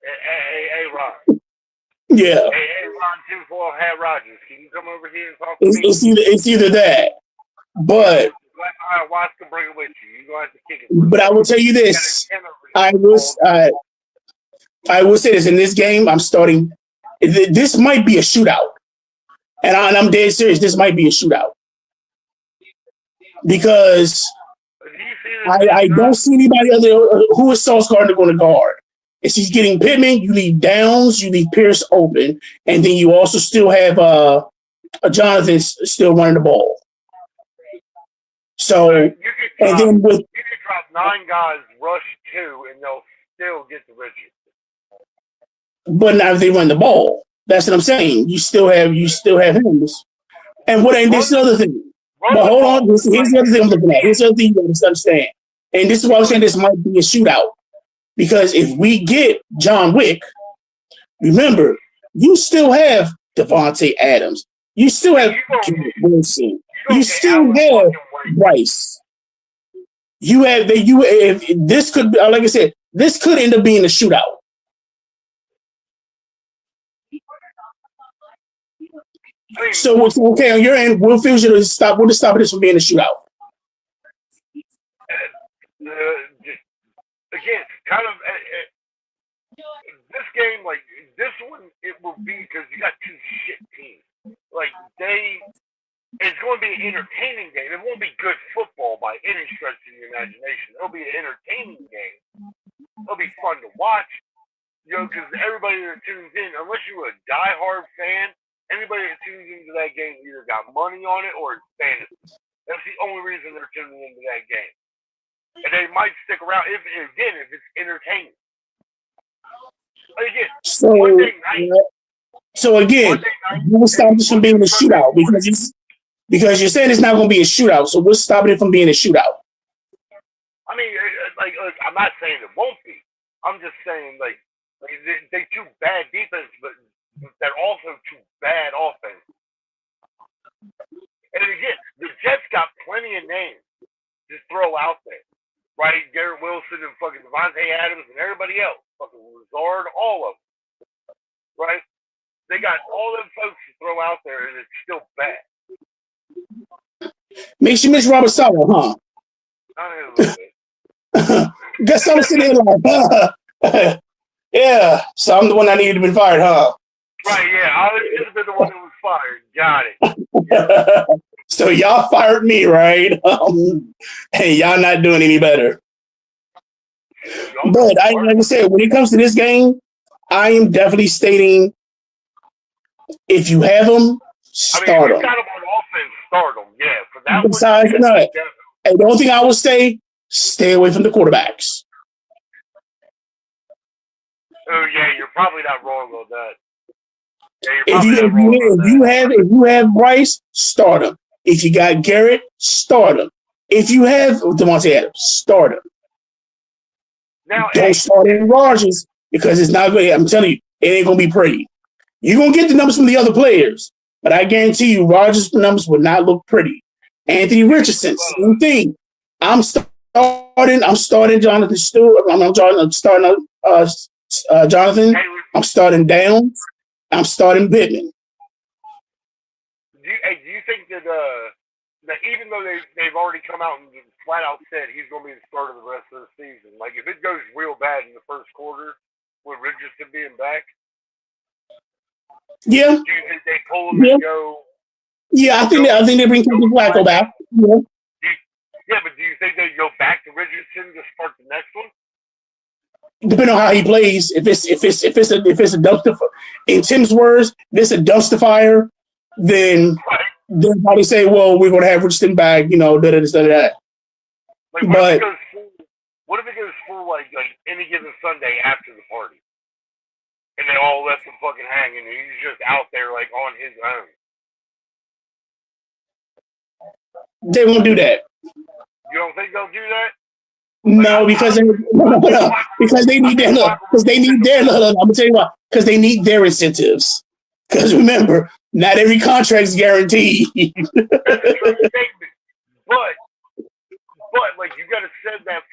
Hey, Ron. Yeah. Hey, Ron, tinfoil hat Rodgers. Can you come over here and talk to me? It's either that, but Ayahuasca, bring it with you. You gonna have to kick it. But I will tell you this: I will say this in this game. I'm starting. This might be a shootout, and I'm dead serious. This might be a shootout because I don't see anybody other. Who is Sauce Gardner going to guard? If he's getting Pittman, you leave Downs, you leave Pierce open, and then you also still have Jonathan still running the ball. So, you can drop 9 guys, rush 2, and they'll still get the Richard. But now if they run the ball, that's what I'm saying. You still have him. And this is another thing. But hold on, here's the other thing I'm looking at. Here's the other thing you got to understand. And this is why I'm saying this might be a shootout. Because if we get John Wick, remember, you still have Devontae Adams. You still have Wilson. You still have Bryce. This could, like I said, this could end up being a shootout. So it's okay on your end. We'll feel you to stop. We'll just stop this from being a shootout. Again, kind of this game, like this one, it will be because you got 2 shit teams. Like it's going to be an entertaining game. It won't be good football by any stretch of the imagination. It'll be an entertaining game. It'll be fun to watch, because everybody that tunes in, unless you're a diehard fan, anybody that tunes into that game either got money on it or it's fantasy. That's the only reason they're tuning into that game. And they might stick around if it's entertaining. Again, we'll stop this from being a shootout because you're saying it's not going to be a shootout. So what's stopping it from being a shootout? I mean, I'm not saying it won't be. I'm just saying, they 2 bad defense, but they're also 2 bad offense. And again, the Jets got plenty of names to throw out there. Right? Garrett Wilson and fucking Devontae Adams and everybody else. Fucking Lazard, all of them. Right? They got all them folks to throw out there, and it's still bad. Makes you miss Robert Sala, huh? A little bit. Guess I'm sitting there like, yeah. So I'm the one that needed to be fired, huh? Right, yeah. I should have been the one that was fired. Got it. So y'all fired me, right? Hey, y'all not doing any better. But like I said, when it comes to this game, I am definitely stating if you have them, start them. If you got them on offense, start them. Yeah, for that besides, one. No, the only thing I would say, stay away from the quarterbacks. Oh yeah, you're probably not wrong on that. Yeah, if you have Bryce, start him. If you got Garrett, start him. If you have Devontae Adams, start him. Now, don't start Aaron Rodgers because it's not good. I'm telling you, it ain't gonna be pretty. You're gonna get the numbers from the other players, but I guarantee you, Rodgers' numbers will not look pretty. Anthony Richardson, same thing. I'm starting Jonathan Stewart. I'm starting Jonathan. I'm starting Downs. I'm starting Pittman. Do you think that even though they've already come out and flat out said he's going to be the starter the rest of the season, like if it goes real bad in the first quarter with Richardson being back, yeah. Do you think they pull him and go? Yeah, I think they bring Captain Flacco back. Yeah. Yeah, but do you think they go back to Richardson to start the next one? Depending on how he plays, if it's a dumpster, in Tim's words, if it's a dumpster fire, then they'll probably say, "Well, we're going to have Richardson back," da da da. Like, what if it goes full like any given Sunday after the party, and they all left him fucking hanging, and he's just out there like on his own? They won't do that. You don't think they'll do that? No, because they need their look. Because they need their look. I'm gonna tell you why. Because they need their incentives. Because remember, not every contract's guaranteed. That's a true statement. But like you gotta set that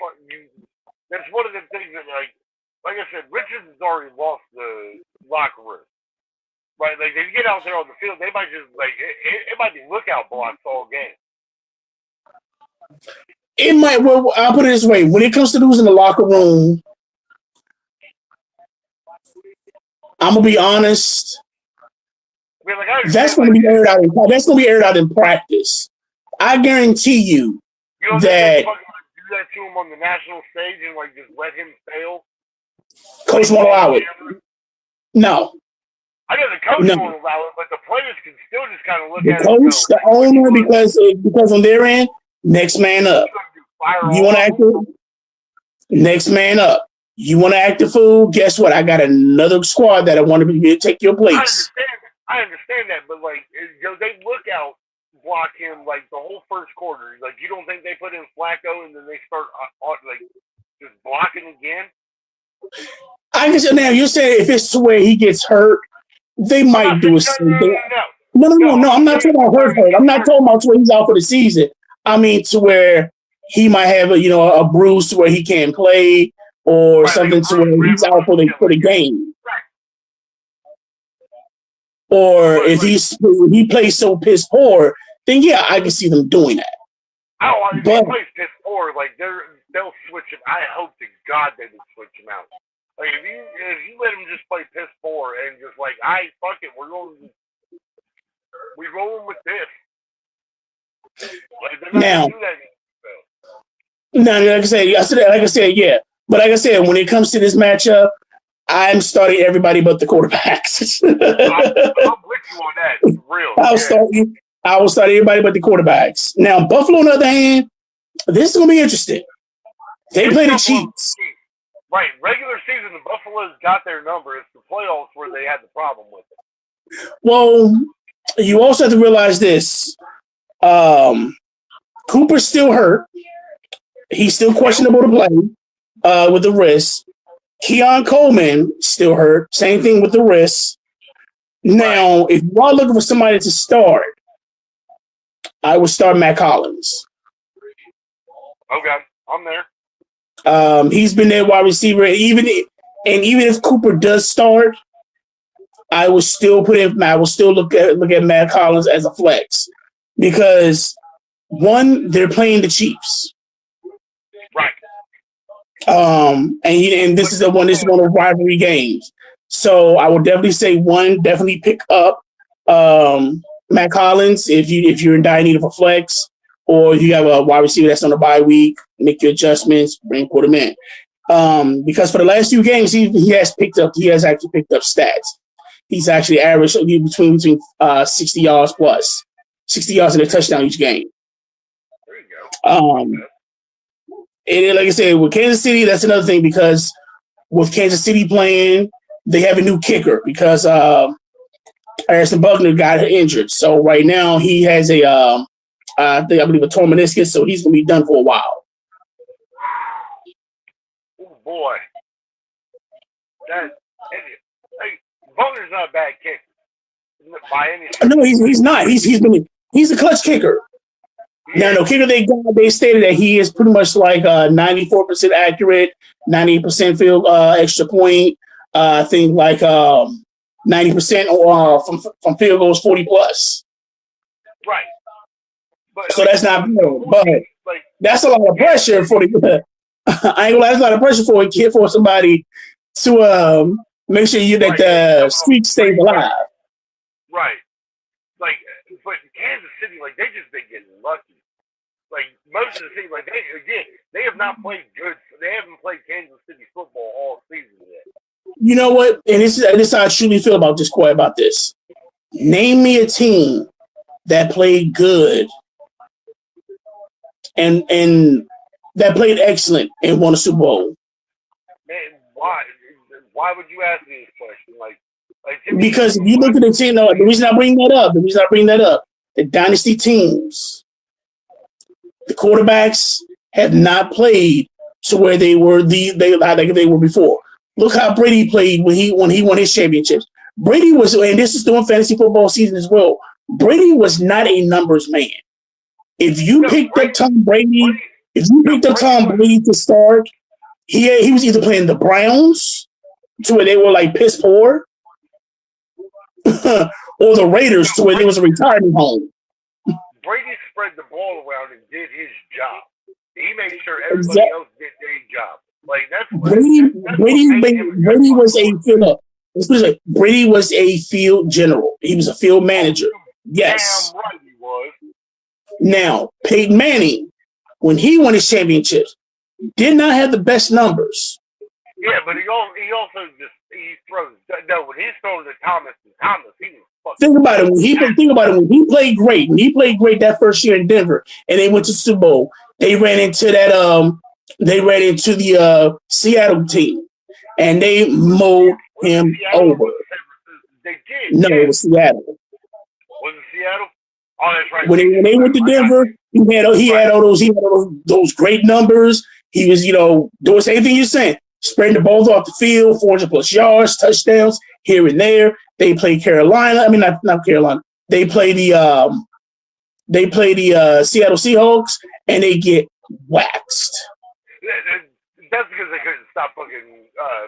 that's one of the things that like I said, Richards has already lost the locker room. Right? Like they get out there on the field, they might just it might be lookout blocks all game. It might. Well, I'll put it this way: when it comes to losing the locker room, I'm gonna be honest. That's gonna be aired out. That's gonna be aired out in practice. I guarantee you that. Do that to him on the national stage and just let him fail. Coach won't allow it. No. I know the coach won't allow it, but the players can still just kind of look at it. The coach, the owner, because on their end, next man up. You want to act next man up. You want to act the fool? Guess what? I got another squad that I want to take your place. I understand that, but they look out block him the whole first quarter. You don't think they put in Flacco and then they start just blocking again? I guess now you're saying if it's to where he gets hurt, they might do a thing. No. I'm not talking about hurt. I'm not talking about where he's out for the season. I mean to where he might have a bruise to where he can't play or something to where he's out for the game. Right. Or if he plays so piss poor, then yeah, I can see them doing that. If he plays piss poor, they'll switch him. I hope to God they would switch him out. If you let him just play piss poor and just fuck it, we're rolling with this. Now, like I said, yeah. But like I said, when it comes to this matchup, I'm starting everybody but the quarterbacks. I'm with you on that. It's real. I will start everybody but the quarterbacks. Now, Buffalo, on the other hand, this is going to be interesting. They play the Chiefs. Right. Regular season, the Buffalo's got their number. It's the playoffs where they had the problem with it. Well, you also have to realize this. Cooper's still hurt. He's still questionable to play with the wrist. Keon Coleman still hurt. Same thing with the wrist. Now, if you are looking for somebody to start, I would start Matt Collins. Okay, I'm there. He's been their wide receiver, and even if Cooper does start, I would still look at Matt Collins as a flex because one, they're playing the Chiefs. Right. And this is one of the rivalry games. So I would definitely say definitely pick up Matt Collins if you're in dire need of a flex, or if you have a wide receiver that's on a bye week, make your adjustments, put him in. Because for the last few games, he has actually picked up stats. He's actually averaged between 60 yards plus, 60 yards and a touchdown each game. There you go. And like I said, with Kansas City, that's another thing because with Kansas City playing, they have a new kicker because Harrison Buckner got injured. So right now he has I believe a torn meniscus, so he's going to be done for a while. Oh boy, Buckner's not a bad kicker by any stretch. No, he's not. He's a clutch kicker. Now, the kicker they stated that he is pretty much like 94% accurate, 98% field extra point. I think like 90% from field goals, 40 plus. Right. But, so that's not good, but that's a lot of pressure for the. I ain't gonna lie, that's a lot of pressure for a kid, for somebody to make sure that the streak stays alive. Right. But Kansas City, they just been getting lucky. Most of the teams, they have not played good. They haven't played Kansas City football all season yet. You know what? And this is how I truly feel about this. Name me a team that played good and that played excellent and won a Super Bowl. Man, why? Why would you ask me this question? Because if you look at the team, the reason I bring that up, the dynasty teams, the quarterbacks have not played to where they were they were before. Look how Brady played when he won his championships. Brady was, and this is during fantasy football season as well. Brady was not a numbers man. If you picked up Tom Brady to start, he was either playing the Browns to where they were piss poor, or the Raiders to where they was a retirement home. Brady spread the ball around and did his job. He made sure everybody else did their job. Brady was a field general. He was a field manager. Yes. Damn right he was. Now, Peyton Manning, when he won his championships, did not have the best numbers. Yeah, but he also throws. No, when he's throwing to Thomas, he was fucking. Think about it. When he played great that first year in Denver, and they went to Super Bowl. They ran into the Seattle team, and they mowed him over. They did. No, it was Seattle. Was it Seattle? Oh, that's right. When they went to Denver, he had all those great numbers. He was, doing the same thing you're saying, spreading the balls off the field, 400 plus yards, touchdowns here and there. They played Carolina. I mean, not Carolina. They play the Seattle Seahawks, and they get waxed. That's because they couldn't stop fucking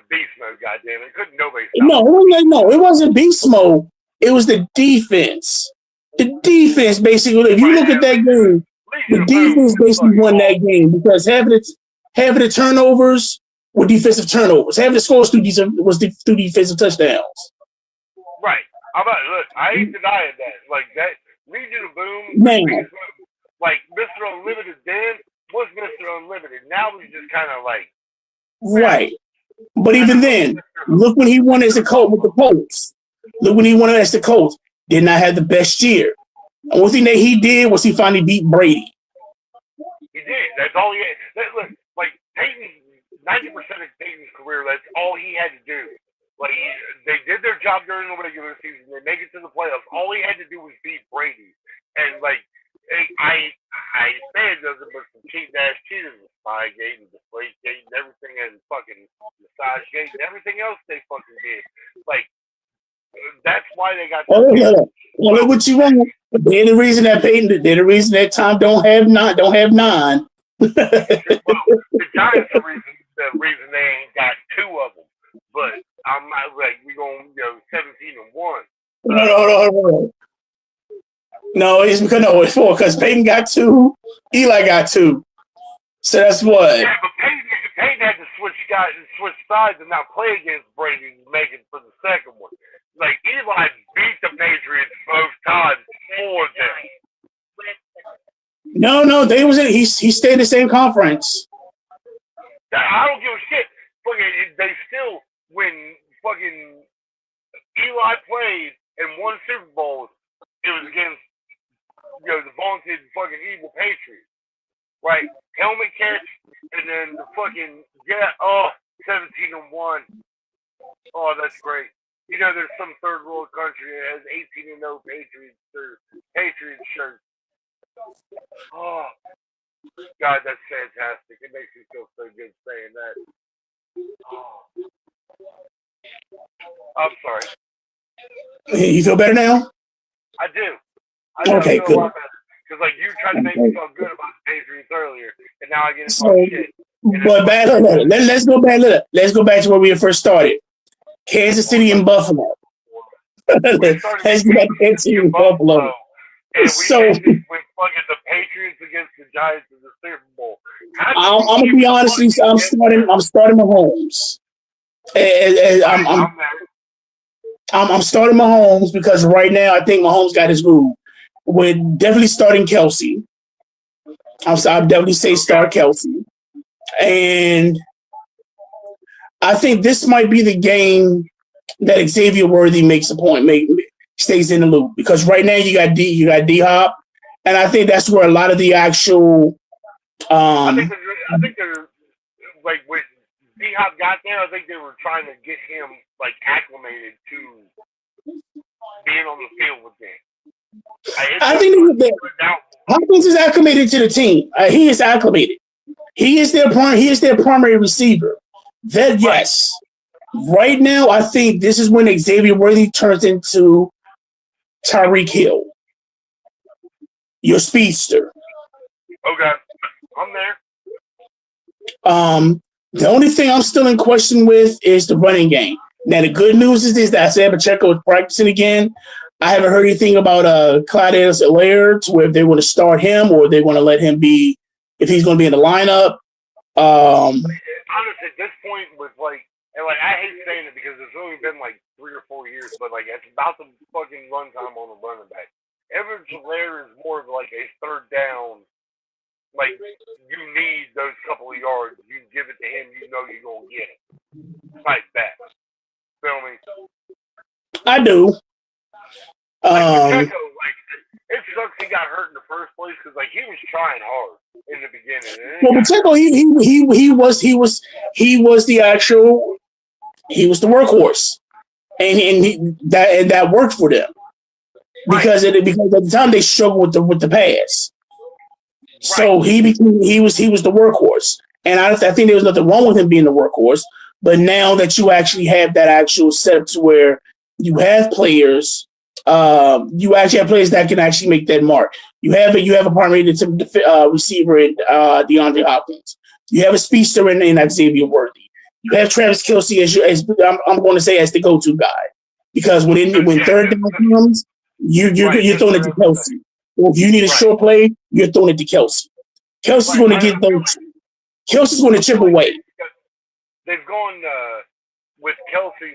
beast mode. Goddamn it! Couldn't nobody stop. It wasn't beast mode. It was the defense. The defense basically. If you look at that game, the defense basically won that game because half of the turnovers were defensive turnovers. Half of the scores was through defensive touchdowns. Right. Look, I ain't denying that. That Legion of Boom, man. Mr. Unlimited then was Mr. Unlimited. Now he's just kind of right. But even then, look when he won as a coach with the Colts. Look when he won as the Colts. Did not have the best year. The only thing that he did was he finally beat Brady. He did. That's all he had. Look, Peyton, 90% of Peyton's career, that's all he had to do. They did their job during the regular season. They make it to the playoffs. All he had to do was beat Brady. And I said doesn't, but some cheap ass cheaters, the spy gate and the deflate gate and everything, and fucking massage gate and everything else they fucking did. That's why they got. Well, look what you want. They're the reason that Peyton. They're the reason that Tom don't have nine. Don't have nine. Well, the Giants are the reason they ain't got two of them. But I'm not like we gonna 17-1. No. No, it's because it's four. Because Peyton got two, Eli got two. So that's what. Yeah, but Peyton had to switch sides and not play against Brady to make it for the second one. Like Eli beat the Patriots both times for them. No, they was in. He stayed in the same conference. I don't give a shit. Fucking, they still when fucking Eli played and won Super Bowls, it was against the vaunted fucking evil Patriots, right? Helmet catch and then the fucking 17-1. Oh, that's great. There's some third world country that has 18-0 Patriots or Patriots shirts. Oh, God, that's fantastic. It makes me feel so good saying that. Oh. I'm sorry. You feel better now? I do. Okay, feel good. a lot better. Because, you tried to make me feel good about the Patriots earlier, and now I get to So, talk shit. but let's go back. Let's go back to where we first started. Kansas City and Buffalo. Let's go back to Kansas City and Buffalo. And we So ended with fucking the Patriots against the Giants in the Super Bowl. I'm gonna be honest with you. I'm starting Mahomes. I'm starting Mahomes because right now I think Mahomes got his groove. We're definitely starting Kelsey. I'll definitely say start Kelsey, and I think this might be the game that Xavier Worthy makes a point, stays in the loop because right now you got D Hop, and I think that's where a lot of the actual. I think they're like when D Hop got there. I think they were trying to get him acclimated to being on the field with them. I think Hopkins is acclimated to the team. He is acclimated. He is their primary receiver. That yes. Right now, I think this is when Xavier Worthy turns into Tyreek Hill, your speedster. Okay, I'm there. The only thing I'm still in question with is the running game. Now, the good news is that Isaiah Pacheco is practicing again. I haven't heard anything about Clyde Edwards-Helaire to where if they want to start him or they want to let him be, if he's going to be in the lineup. Honestly, at this point, with and I hate saying it because it's only been 3 or 4 years, but it's about the fucking runtime on the running back. Edwards-Helaire is more of a third down. You need those couple of yards. You give it to him, you're going to get it. Type back. Feel me? I do. Pacheco, it sucks he got hurt in the first place because he was trying hard in the beginning. Well, Pacheco, he was the actual, he was the workhorse, and that worked for them because at the time they struggled with the pass. So he was the workhorse, and I think there was nothing wrong with him being the workhorse. But now that you actually have that actual setup to where you have players, you actually have players that can actually make that mark. You have a primary receiver in DeAndre Hopkins. You have a speedster in Xavier Worthy. You have Travis Kelce as I'm going to say as the go-to guy because when third down comes, you're throwing it to Kelce. Or if you need a short play, you're throwing it to Kelce. Kelsey's going to get those. Kelsey's going to chip away. They've gone with Kelce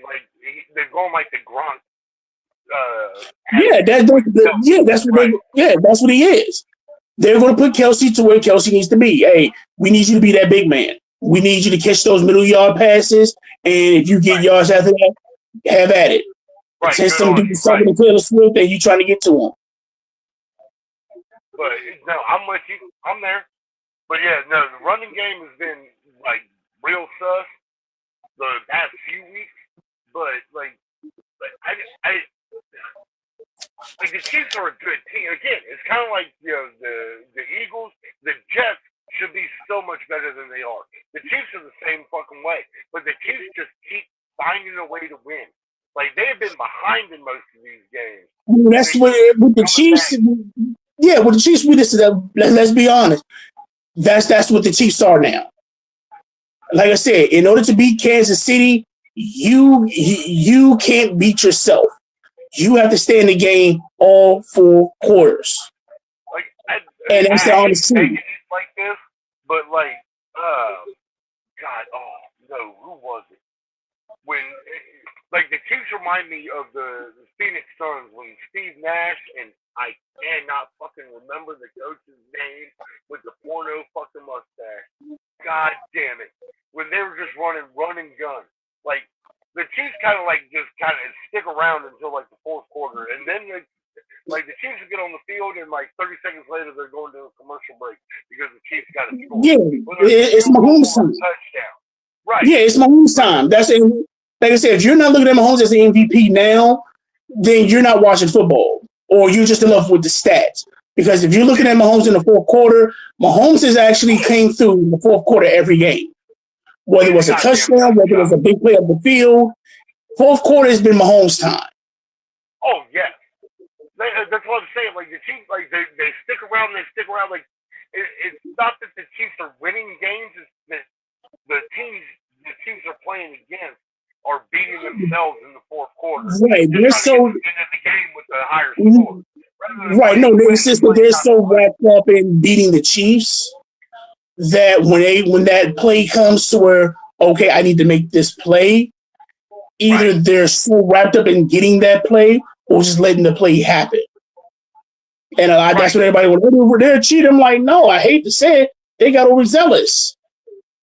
they've gone the Gronk. That's what he is. They're going to put Kelce to where Kelce needs to be. Hey, we need you to be that big man. We need you to catch those middle yard passes, and if you get yards after that, have at it. Send some dude something to Taylor Swift, and you trying to get to him. But no, I'm with you. I'm there. But yeah, no, the running game has been real sus the past few weeks. But the Chiefs are a good team. Again, it's kind of the Eagles, the Jets should be so much better than they are. The Chiefs are the same fucking way, but the Chiefs just keep finding a way to win. Like they have been behind in most of these games. That's what with the Chiefs. Yeah, with the Chiefs, let's be honest. That's what the Chiefs are now. Like I said, in order to beat Kansas City, you can't beat yourself. You have to stay in the game all 4 quarters. Like And that's the I hate honest truth. making it like this, but like, God, oh no, who was it? When like the Chiefs remind me of the Phoenix Suns when Steve Nash and I cannot fucking remember the coach's name with the porno fucking mustache. God damn it. When they were just running run and gun. Like the Chiefs kind of stick around until like the fourth quarter, and then like the Chiefs would get on the field and like 30 seconds later they're going to a commercial break because the Chiefs got a score. Yeah, it's Mahomes time. Touchdown. Right. Yeah, it's Mahomes time. That's it. Like I said, if you're not looking at Mahomes as the MVP now, then you're not watching football, or you're just in love with the stats. Because if you're looking at Mahomes in the fourth quarter, Mahomes has actually came through in the fourth quarter every game. Whether it was a touchdown, whether it was a big play up the field, fourth quarter has been Mahomes' time. Oh yes, that's what I'm saying. Like the Chiefs, like they stick around. They stick around. Like it's not that the Chiefs are winning games; it's that the teams are playing against are beating themselves in the fourth quarter. Right, they're so in the game with the higher score. Right, no, it's just that they're so wrapped up in beating the Chiefs that when that play comes to where, okay, I need to make this play, either they're so wrapped up in getting that play or just letting the play happen. And that's what everybody went, they're cheating. I'm like, no, I hate to say it, they got overzealous.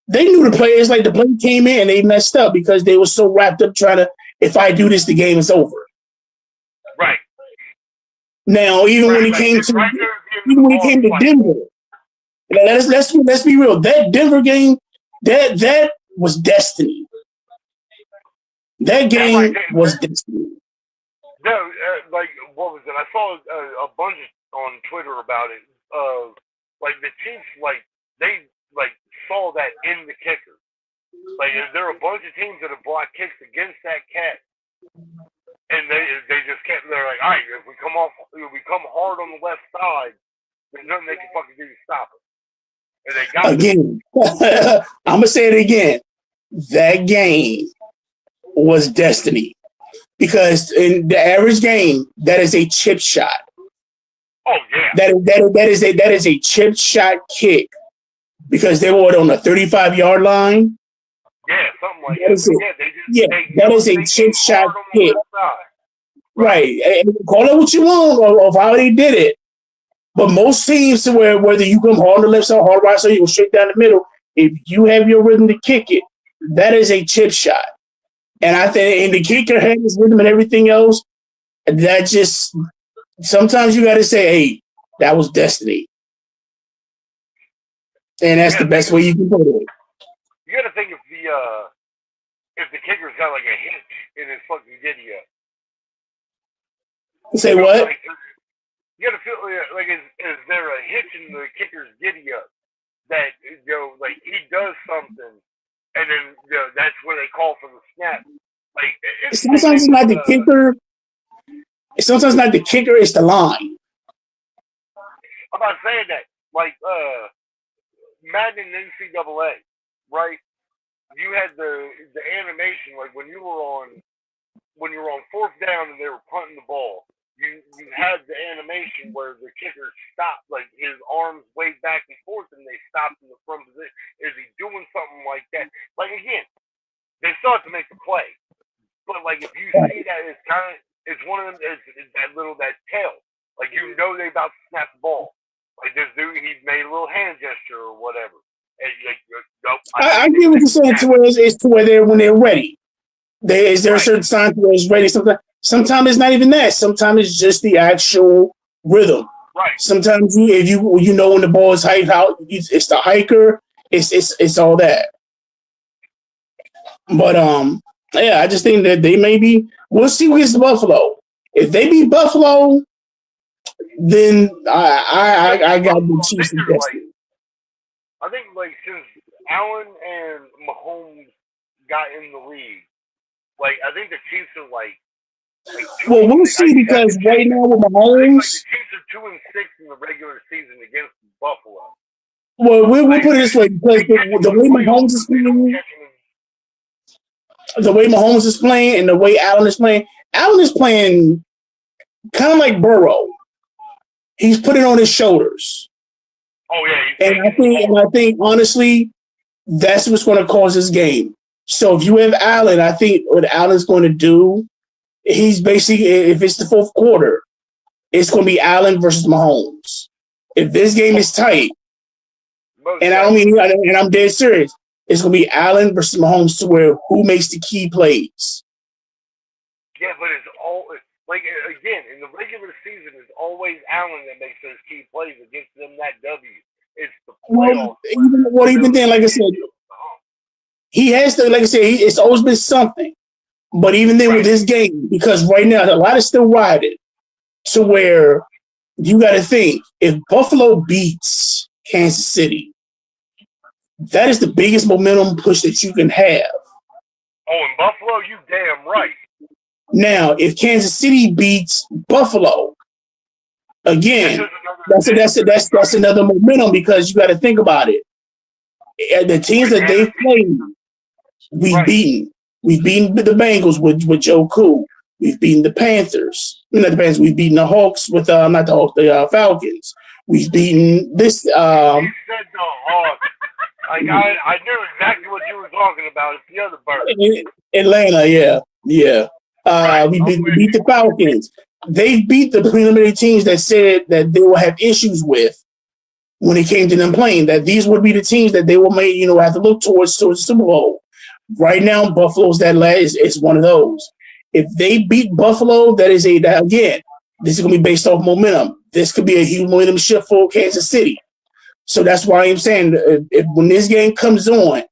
They knew the players, like the play came in, they messed up because they were so wrapped up trying to, if I do this, the game is over. Right. Now, even when it came to Denver, let's be real. That Denver game, that was destiny. That game was destiny. No, like what was it? I saw a bunch on Twitter about it. Like the Chiefs, like they saw that in the kicker. Like there are a bunch of teams that have blocked kicks against that cat, and they just kept. They're like, all right, if we come hard on the left side, there's nothing they can fucking do to stop us. And they got again. I'm gonna say it again. That game was destiny because in the average game, that is a chip shot. Oh yeah. That is a chip shot kick because they were on the 35-yard line. Yeah, something like that. That is a chip shot kick. Right. And call it what you want of how they did it. But most teams, where whether you come hard on the left side, hard right side, you go straight down the middle, if you have your rhythm to kick it, that is a chip shot. And I think, and the kicker has his rhythm and everything else, that just, sometimes you got to say, hey, that was destiny. And that's the best way you can put it. You got to think if the kicker's got like a hitch in his fucking giddy up. Say what? Like, you got to feel like is there a hitch in the kicker's giddy up that like he does something and then that's where they call for the snap. Like sometimes it's not the kicker. Sometimes not the kicker. It's the line. I'm not saying that. Like Madden NCAA, right? You had the animation like when you were on fourth down and they were punting the ball. You had the animation where the kicker stopped, like his arms waved back and forth, and they stopped in the front position. Is he doing something like that? Like again, they still have to make the play, but like if you see that, it's one of them. It's that tail. Like they about to snap the ball. Like this dude, he made a little hand gesture or whatever. And nope. I get what you're saying. It's to where when they're ready. Is there a certain sign where it's ready? Sometimes it's not even that. Sometimes it's just the actual rhythm. Right. Sometimes if you when the ball is hiked out, it's the hiker. It's all that. But I just think that they may be. We'll see who gets Buffalo. If they beat Buffalo, then I got the Chiefs invested. I think like since Allen and Mahomes got in the league, Like I think the Chiefs are like Well, we'll see because right now with Mahomes, the Chiefs are 2-6 in the regular season against Buffalo. Well, we'll put it this way because the way Mahomes is playing, and the way Allen is playing kind of like Burrow. He's putting on his shoulders. Oh yeah, and I think honestly, that's what's going to cause this game. So if you have Allen, I think what Allen's going to do, he's basically, if it's the fourth quarter, it's going to be Allen versus Mahomes. If this game is tight, and I don't mean, and I'm dead serious, it's going to be Allen versus Mahomes to where who makes the key plays. Yeah, but it's all like again in the regular season, it's always Allen that makes those key plays against them. That W. It's the playoffs. Even then, like I said, he has to. Like I said, it's always been something. But even then, with this game, because right now a lot is still riding, to where you got to think if Buffalo beats Kansas City, that is the biggest momentum push that you can have. Oh, in Buffalo, you damn right. Now, if Kansas City beats Buffalo, again, that's another momentum because you got to think about it. The teams that they've played, we've beaten. We've beaten the Bengals with Joe Cool. We've beaten the Panthers. Not the Panthers. We've beaten the Hawks with not the Hawks, the Falcons. We've beaten this. You said the Hawks. Like I knew exactly what you were talking about. It's the other bird. Atlanta, yeah. We beat the Falcons. They beat the preliminary teams that said that they will have issues with when it came to them playing. That these would be the teams that they will have to look towards the Super Bowl. Right now, Buffalo's is one of those. If they beat Buffalo, this is going to be based off momentum. This could be a huge momentum shift for Kansas City. So that's why I'm saying when this game comes on,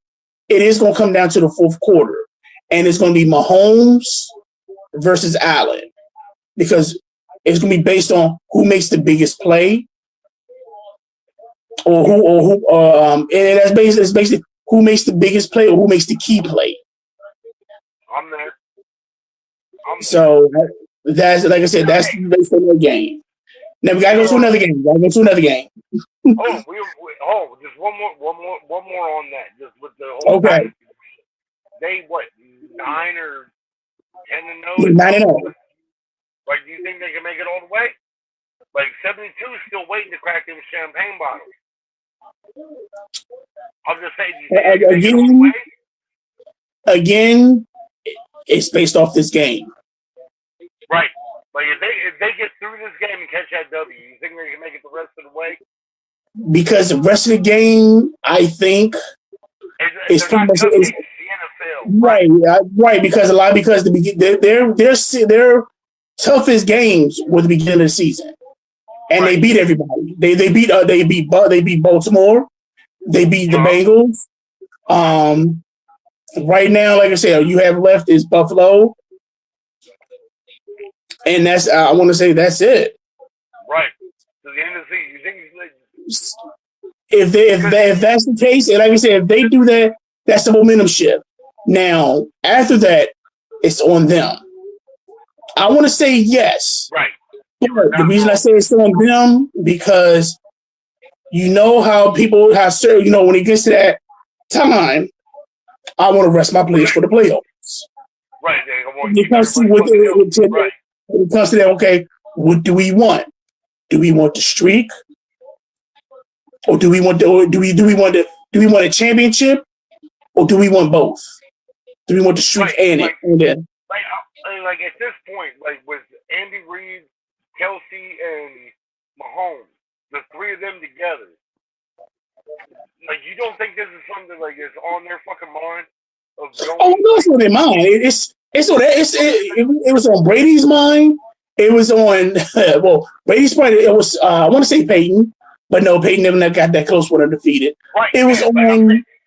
it is going to come down to the fourth quarter. And it's going to be Mahomes versus Allen because it's going to be based on who makes the biggest play and that's basically who makes the biggest play or who makes the key play. I'm there. So that's, like I said, that's based on the game. Now we gotta go to another game. Just one more on that. Just with the whole okay. They 9 or 10-0? 9-0. Like, do you think they can make it all the way? Like 72 is still waiting to crack them champagne bottles. I'll just say, do you think they can make it all the way? Again, it's based off this game. Right. Like if they get through this game and catch that W, you think they can make it the rest of the way? Because the rest of the game, I think, is pretty much the NFL. Right. Because their toughest games were the beginning of the season, and they beat everybody. They beat Baltimore. They beat the Bengals. Right now, like I said, you have left is Buffalo. And that's I want to say that's it. Right. So the end of the season, you think if that's the case, and like I said, if they do that, that's the momentum shift. Now, after that, it's on them. I want to say yes. Right. But the reason I say it's on them because you know how people when it gets to that time, I want to rest my players for the playoffs. Right. When it comes to that, okay, what do we want? Do we want the streak, or do we want a championship, or do we want both? Do we want the streak and it? Like at this point, like with Andy Reid, Kelsey, and Mahomes, the three of them together, like you don't think this is something like it's on their fucking mind? No, it's on their mind. It was on Brady's mind. It was on Brady's mind. It was I want to say Peyton, but no, Peyton never got that close when undefeated. Right. It was on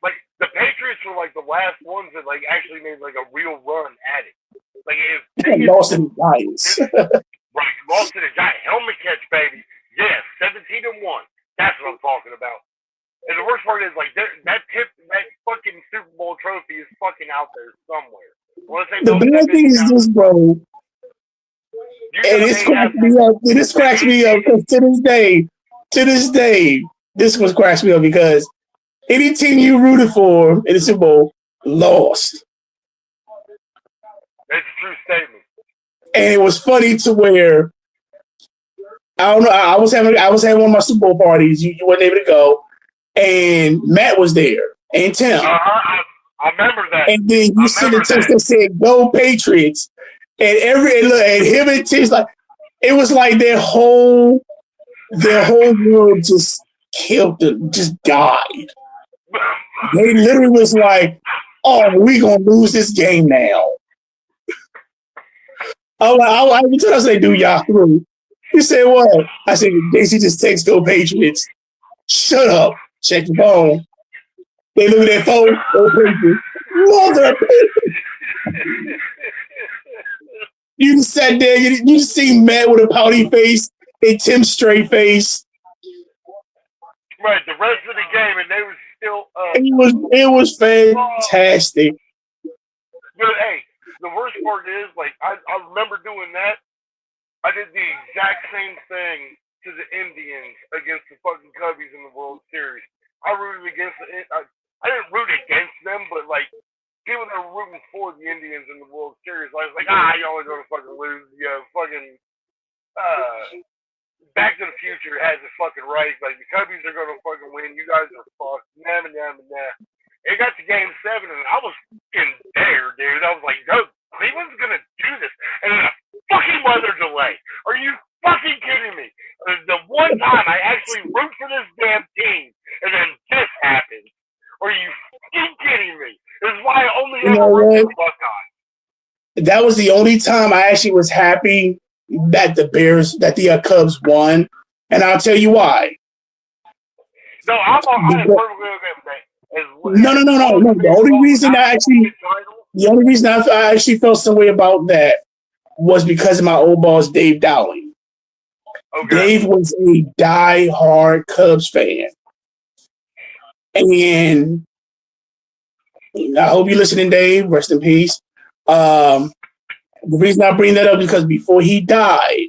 like the Patriots were like the last ones that like actually made like a real run at it. Like if they lost to the Giants. Right, lost to the Giants. Helmet catch, baby. Yes, 17-1. That's what I'm talking about. And the worst part is, like, that fucking Super Bowl trophy is fucking out there somewhere. The bad thing is this, bro. And this cracks me up. This cracks me up because to this day, this was cracks me up because any team you rooted for in the Super Bowl lost. That's a true statement. And it was funny to where I don't know. I was having one of my Super Bowl parties. You weren't able to go, and Matt was there and Tim. I remember that. And then you sent a text that said "Go Patriots," and him and Tim's like it was like their whole world just killed them, just died. They literally was like, "Oh, we gonna lose this game now." I say, "Do y'all through?" He said, "What?" I said, "Daisy just text Go Patriots." Shut up. Check your phone. They look at their phone. Go Patriots. Mother. You just sat there. You just see Matt with a pouty face and Tim straight face. Right. The rest of the game, and they were still up. It was fantastic. But hey, the worst part is, like, I remember doing that. I did the exact same thing to the Indians against the fucking Cubbies in the World Series. I rooted against I didn't root against them, but like people that were rooting for the Indians in the World Series, I was like, y'all are gonna fucking lose. Fucking Back to the Future has it fucking right. Like the Cubbies are gonna fucking win. You guys are fucked. Nah. It got to Game 7, and I was fucking there, dude. I was like, no, Cleveland's gonna do this, and then a fucking weather delay. Are you fucking kidding me? The one time I actually root for this damn team, and then this happens. Are you fucking kidding me? This is why I only ever root for Buckeyes. That was the only time I actually was happy that the Cubs won, and I'll tell you why. No, I'm perfectly okay with that. No. The only reason I actually felt some way about that was because of my old boss, Dave Dowling. Okay. Dave was a die-hard Cubs fan. And I hope you're listening, Dave. Rest in peace. The reason I bring that up is because before he died,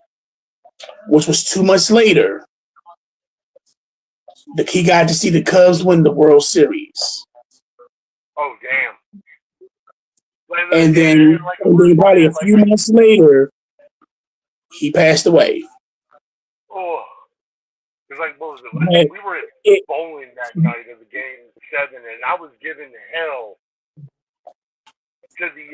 which was 2 months later, he got to see the Cubs win the World Series. Oh, damn. And then probably a few months later, he passed away. Oh. It's like, what was it? We were at bowling that night of the Game 7, and I was giving hell to the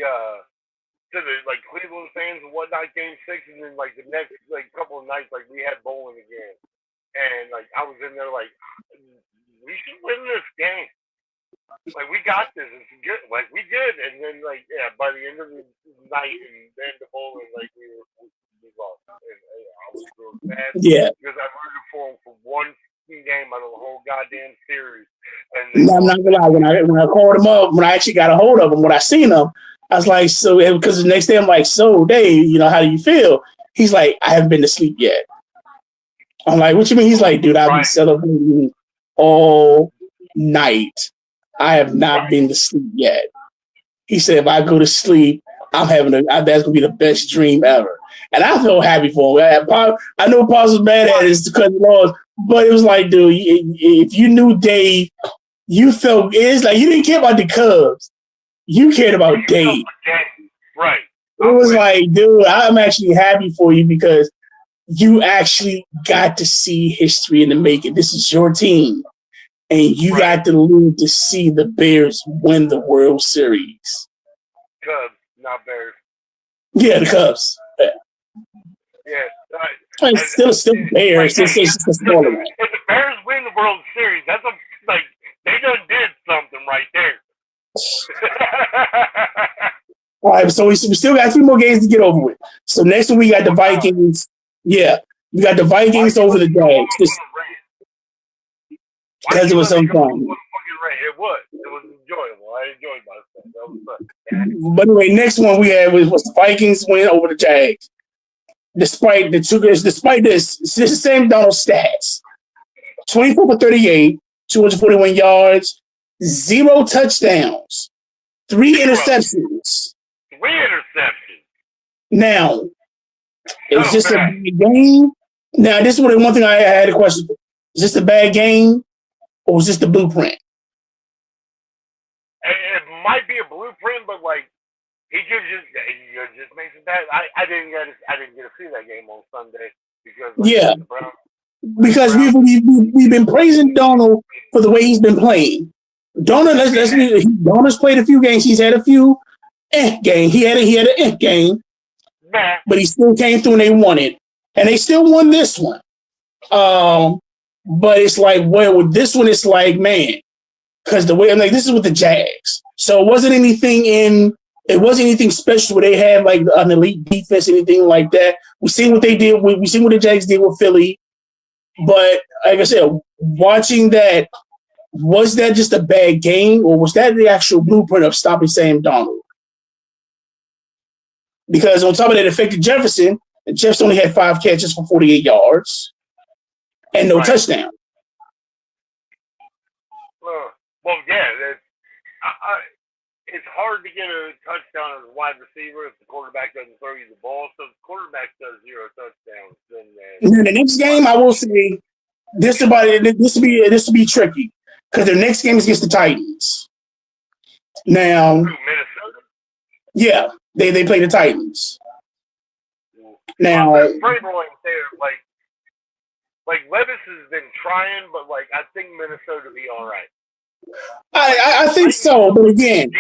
like Cleveland fans and whatnot. Game 6, and then like the next like couple of nights, like we had bowling again, and like I was in there like, we should win this game. Like we got this. It's good. Like we did, and then like by the end of the night and then the bowling, like we lost. And I was real sad. Yeah. Because I rooted for him for one game out of the whole goddamn series. And I'm not gonna lie. When I called him up, when I actually got a hold of him, when I seen him, I was like, because the next day I'm like, so Dave, how do you feel? He's like, I haven't been to sleep yet. I'm like, what you mean? He's like, dude, I've been celebrating all night. I have not been to sleep yet. He said, if I go to sleep, that's gonna be the best dream ever. And I felt happy for him. I know Paul's was mad at it because he lost, but it was like, dude, if you knew Dave, it's like you didn't care about the Cubs. You cared about Dave. Right. It was like, dude, I'm actually happy for you because you actually got to see history in the making. This is your team. And you got to live to see the Bears win the World Series. Cubs, not Bears. Yeah, the Cubs. Yeah. It's still Bears. It's a smaller one. If the Bears win the World Series, that's they done did something right there. All right, so we still got 3 more games to get over with. So next week we got the Vikings. Yeah, we got the Vikings over the Jags. Because it was some fun. It was enjoyable. I enjoyed myself. That was fun. But anyway, next one we had was the Vikings win over the Jags. Despite this, it's the same Donald stats. 24 for 38, 241 yards, 0 touchdowns, 3 interceptions. 3 interceptions. Now, is this a bad game? Now, this is one thing I had a question for. Is this a bad game, or is this the blueprint? It might be a blueprint, but like he just makes it bad. I didn't get to see that game on Sunday because the Browns. Because we've been praising Donald for the way he's been playing. Donald's played a few games. He's had a few games. He had an game, but he still came through and they won it, and they still won this one. But it's like, well, with this one, it's like, man, because the way I'm like, this is with the Jags, so it wasn't anything special where they had like an elite defense, anything like that. We seen what they did. We seen what the Jags did with Philly. But like I said, watching that, was that just a bad game, or was that the actual blueprint of stopping Sam Darnold? Because on top of that, it affected Jefferson. And Jefferson only had 5 catches for 48 yards and no touchdown. Well, yeah, it's hard to get a touchdown as a wide receiver if the quarterback doesn't throw you the ball. So if the quarterback does 0 touchdowns, then the next game, I will say this will be tricky because their next game is against the Titans. Now, Minnesota. Yeah, they play the Titans. Now, Vrabel ain't there. Like Levis has been trying, but like I think Minnesota will be all right. I think so, but again,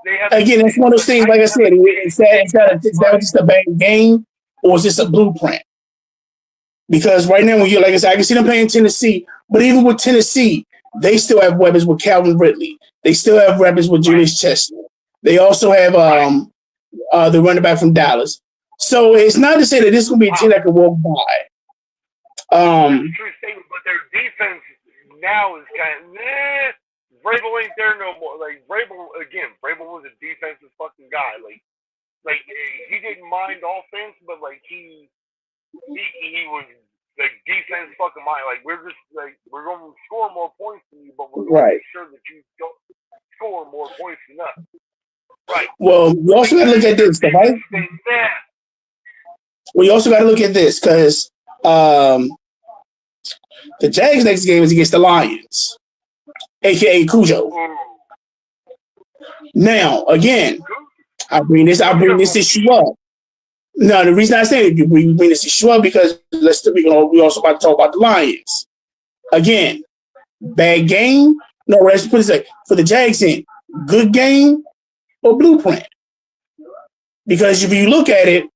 it's one of those things. Like I said, is that just a bad game, or is this a blueprint? Because right now, when like I said, I can see them playing Tennessee, but even with Tennessee, they still have weapons with Calvin Ridley. They still have weapons with Julius Chestnut. They also have the running back from Dallas. So it's not to say that this is going to be a team that can walk by. True statement, but their defense now is kind of Vrabel ain't there no more. Like Vrabel was a defensive fucking guy. Like he didn't mind offense, but like he was like defense fucking mind. Like we're going to score more points than you, but we're going to make sure that you don't score more points than us. Right. Well, you also got to look at this, right? Well, you also got to look at this because the Jags' next game is against the Lions, aka Cujo. Now, again, I bring this issue up. No, the reason I say it, we bring this issue up because we also about to talk about the Lions. Again, bad game. No, let's put it for the Jags in good game or blueprint. Because if you look at it,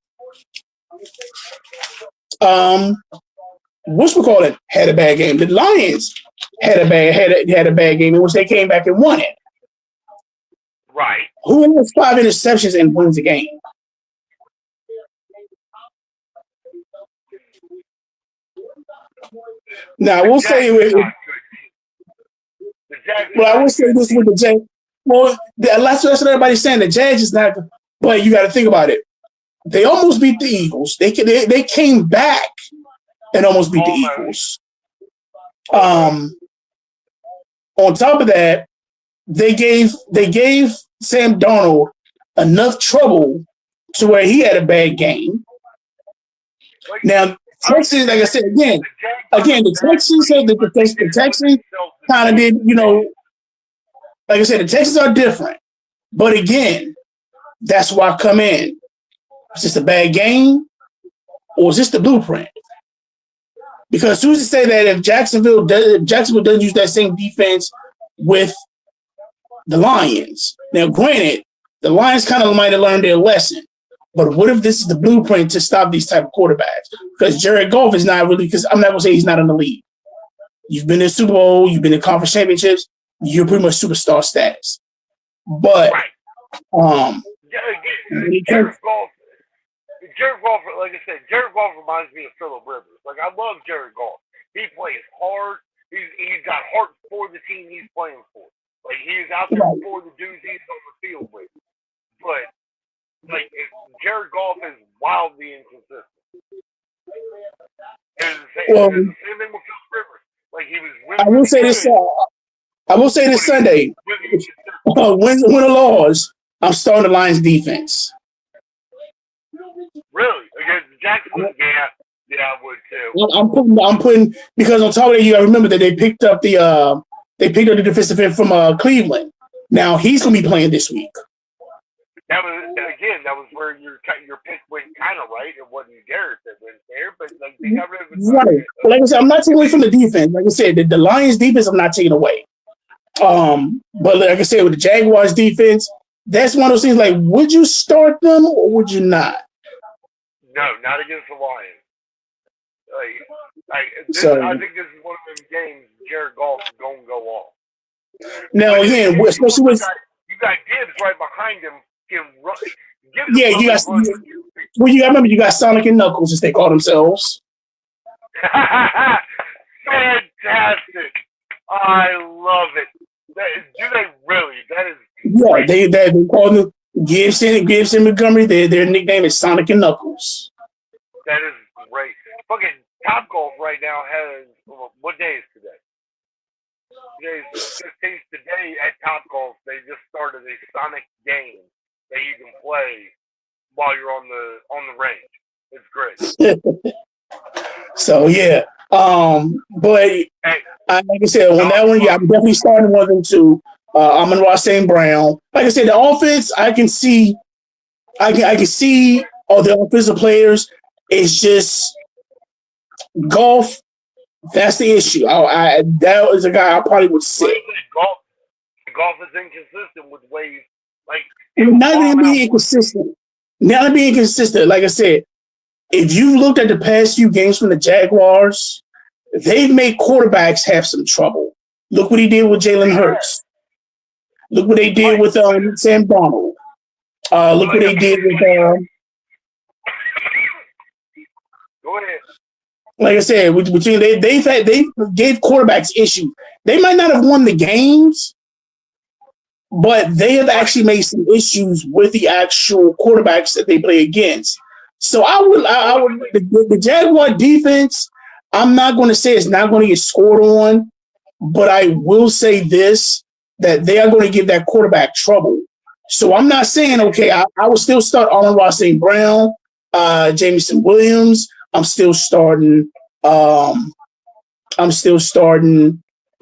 whatchamacallit had a bad game. The Lions had a bad game in which they came back and won it. Right. Who has 5 interceptions and wins the game? Now I will say I will say this with the Jags. Well, that's what everybody's saying. The Jags is not, but you got to think about it. They almost beat the Eagles. They came back and almost beat the Eagles. On top of that, they gave Sam Darnold enough trouble to where he had a bad game. Now, Texans, like I said, again, the Texans said that the Texans kind of did, like I said, the Texans are different. But again, that's why I come in. Is this a bad game, or is this the blueprint? Because who's to say that if Jacksonville doesn't use that same defense with the Lions? Now, granted, the Lions kind of might have learned their lesson. But what if this is the blueprint to stop these type of quarterbacks? Because Jared Goff is not really, because I'm not going to say he's not in the league. You've been in Super Bowl, you've been in conference championships, you're pretty much superstar status. But, Jared Goff, like I said, Jared Goff reminds me of Phillip Rivers. Like, I love Jared Goff. He plays hard. He's got heart for the team he's playing for. Like, he's out there for the dudes he's on the field with. But, like, Jared Goff is wildly inconsistent. And the same thing with Phillip Rivers. Like, he was really, I will say this Sunday, win or loss, I'm starting the Lions defense. Really? Against Jacksonville? Yeah, I would too. I'm putting because on top of that, you gotta remember that they picked up the defensive end from Cleveland. Now he's gonna be playing this week. That was where your pick went kind of right. It wasn't Garrett that went there, but like they got rid of it. Right. But like I said, I'm not taking away from the defense. Like I said, the Lions defense, I'm not taking away. But like I said, with the Jaguars defense, that's one of those things. Like, would you start them or would you not? No, not against the Lions. I think this is one of them games Jared Goff is going to go off. Now again, especially with you got Gibbs right behind him. Yeah, you got. Well, you got remember you got Sonic and Knuckles as they call themselves. Fantastic! I love it. Do they really? That is. Yeah, they call them Gibson Montgomery. Their nickname is Sonic and Knuckles. That is great. Fucking Top Golf right now has what day is today? Today's 15th. Today at Top Golf they just started a Sonic game that you can play while you're on the range. It's great. So yeah, but like I said, on that one, yeah, I'm definitely starting one of them too. Amon-Ra St. Brown. Like I said, the offense, I can see all the offensive players. It's just Golf. That's the issue. That was a guy I probably would sit. Golf is inconsistent with ways like not even being inconsistent. Not being inconsistent. Like I said, if you've looked at the past few games from the Jaguars, they've made quarterbacks have some trouble. Look what he did with Jalen Hurts. Look what they did with Sam Darnold. Look what they did with. Go ahead. Like I said, between they gave quarterbacks issues. They might not have won the games, but they have actually made some issues with the actual quarterbacks that they play against. So I would the Jaguar defense. I'm not going to say it's not going to get scored on, but I will say this, that they are going to give that quarterback trouble. So I'm not saying, okay, I would still start Amon-Ra St. Brown, Jameson Williams. I'm still starting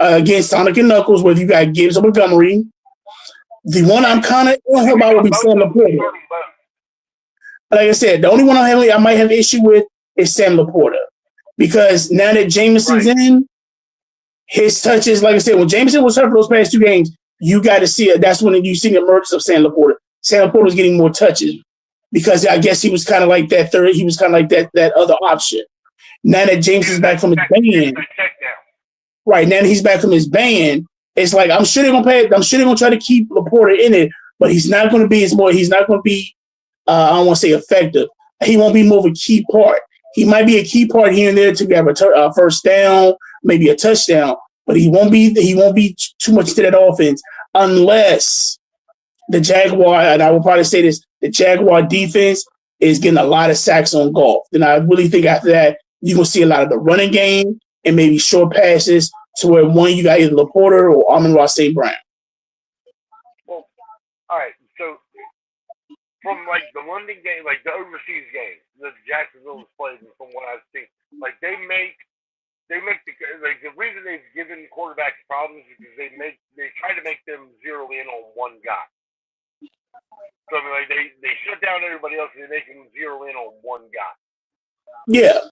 against Sonic and Knuckles, whether you got Gibbs or Montgomery. The one I'm kind of about would be Sam Laporta. Like I said, the only one I might have issue with is Sam Laporta. Because now that Jameson's in, his touches, like I said, when Jameson was hurt for those past two games, you got to see it. That's when you see the emergence of Sam Laporta. Sam Laporta was getting more touches because I guess he was kind of like that third. He was kind of like that other option. Now that James is back from his ban, right now that he's back from his ban, it's like I'm sure they're gonna pay. I'm sure they're gonna try to keep Laporta in it, but he's not going to be as more. He's not going to be. I don't want to say effective. He won't be more of a key part. He might be a key part here and there to have a first down, maybe a touchdown, but he won't be too much to that offense unless the Jaguar, and I will probably say this, the Jaguar defense is getting a lot of sacks on Golf. Then I really think after that, you're going to see a lot of the running game and maybe short passes to where one, you got either Laporta or Amon-Ra St. Brown. Well, all right. So from like the London game, like the overseas game that Jacksonville has played, and from what I've seen, like they make the reason they've given quarterbacks problems is because they try to make them zero in on one guy. So I mean, like they shut down everybody else and they make them zero in on one guy. Yeah.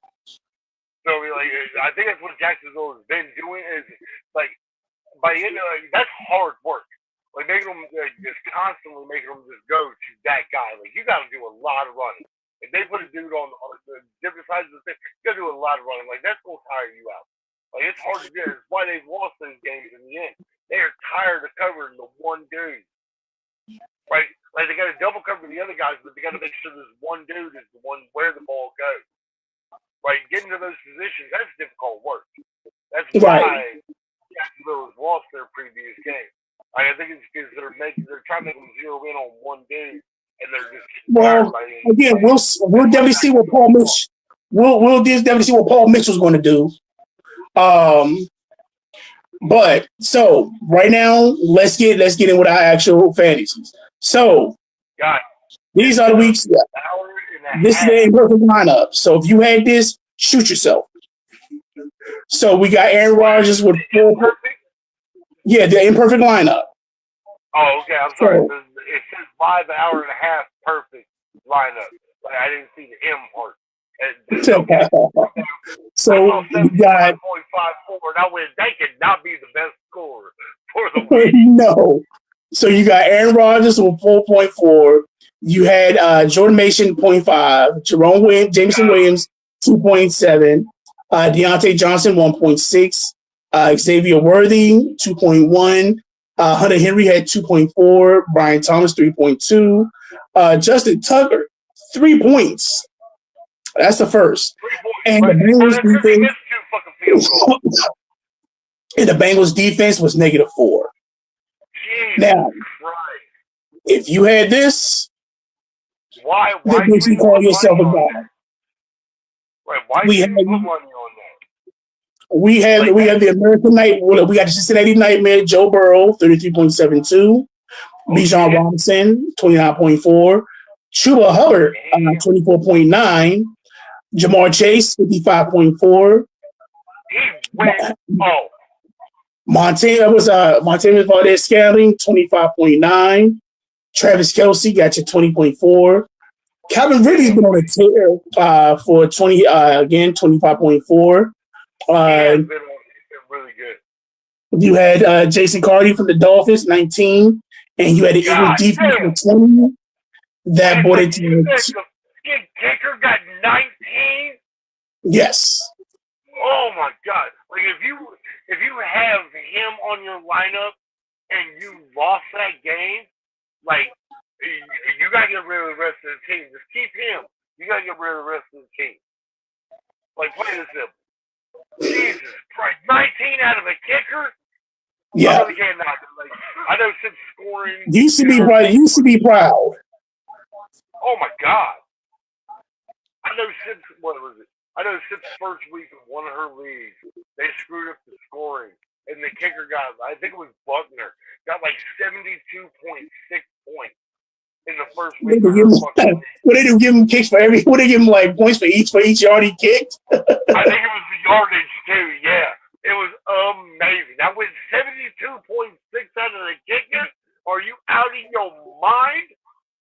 So I mean, like I think that's what Jacksonville has been doing is like by the end of that's hard work. Like making them just constantly making them just go to that guy. Like you got to do a lot of running. If they put a dude on the different sides of the thing, you got to do a lot of running. Like that's gonna tire you out. Like it's hard to do. It's why they've lost those games in the end. They are tired of covering the one dude. Right? Like they got to double cover the other guys, but they got to make sure this one dude is the one where the ball goes. Right? Getting to those positions, that's difficult work. That's why Jacksonville has lost their previous game. I think it's because they're trying to make them zero in on one dude, and they're just again. We'll definitely see what Paul Mitch. We'll definitely see what Paul Mitchell's going to do. But so right now, let's get in with our actual fantasies. So God, these are the weeks. hour and a This is half. the imperfect lineup. So if you had this, shoot yourself. So we got Aaron Rodgers with 4. Perfect? Yeah, the imperfect lineup. Oh, okay. I'm sorry. So It says 5 hour and a half perfect lineup. Like I didn't see the M part. Okay. so I saw we got 79.54, and I went, that could not be the best score for the week. no. So you got Aaron Rodgers with 4.4. You had Jordan Mason 0.5, Jameson Williams 2.7, Deontay Johnson 1.6, Xavier Worthy 2.1, Hunter Henry had 2.4, Brian Thomas 3.2, Justin Tucker 3 points. That's the first. 3 points. And the Bengals defense. And the Bengals defense was -4. Jesus now, Christ. If you had this, why then you call yourself a god. Right, why we did have, you put money on that? We have the American Night. We got the Cincinnati Nightmare, Joe Burrow, 33.72. Bijan Robinson, 29.4. Chuba Hubbard, 24.9. Jamar Chase, 55.4. He went off. Montana Valdez Scantling, 25.9. Travis Kelce got you 20.4. Calvin Ridley's been on a tear for 25.4. Been really good. You had Jason Carty from the Dolphins, 19, and you had the Eagles defense for 20. That brought it to the kicker got 19. Yes. Oh my God! Like if you have him on your lineup and you lost that game, like you gotta get rid of the rest of the team. Just keep him. You gotta get rid of the rest of the team. Like plain and simple. Jesus Christ! 19 out of a kicker. Yeah. I really like, I know since scoring. You should be proud. You should be proud. Oh my God! I know since what was it? I know since the first week of one of her leagues, they screwed up the scoring, and the kicker got, I think it was Buckner, got like 72.6 points in the first week. What they do? Give him kicks for every? What they give him like points for each yard he kicked? I think it was the yardage too. Yeah, it was amazing. I went 72.6 out of the kicker. Are you out of your mind?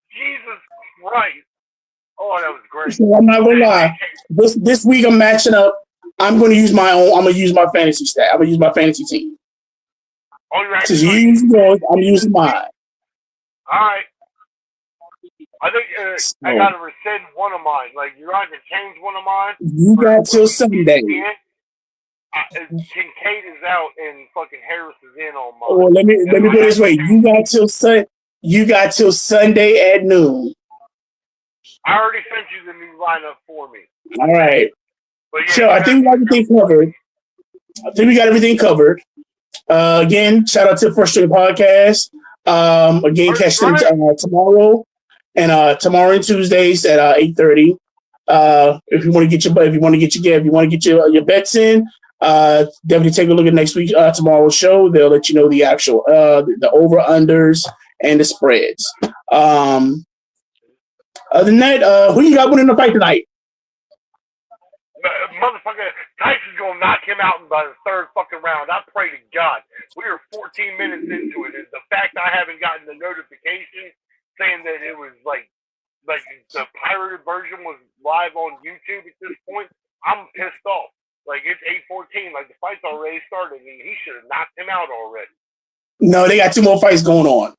Jesus Christ! Oh, that was great. So I'm not gonna lie. This week I'm matching up. I'm gonna use my own. I'm gonna use my fantasy stat. I'm gonna use my fantasy team. Oh, you're Since you use yours, I'm using mine. All right. I think I gotta rescind one of mine. Like you're going to change one of mine. You got till Sunday. Kincaid is out and fucking Harris is in on mine. Well, let me put it this way. You got till Sunday at noon. I already sent you the new lineup for me. All right. But yeah, so I think we got everything covered. Again, shout out to the First String Podcast. Again, catch them tomorrow and Tuesdays at 8:30. If you want to get your bets in, definitely take a look at next week tomorrow's show. They'll let you know the actual the over unders and the spreads. Other than that, who you got winning the fight tonight? Motherfucker, Tyson's gonna knock him out by the third fucking round. I pray to God. We are 14 minutes into it, and the fact I haven't gotten the notification saying that it was like the pirated version was live on YouTube at this point, I'm pissed off. Like it's 8:14, like the fight's already started, and he should have knocked him out already. No, they got 2 more fights going on.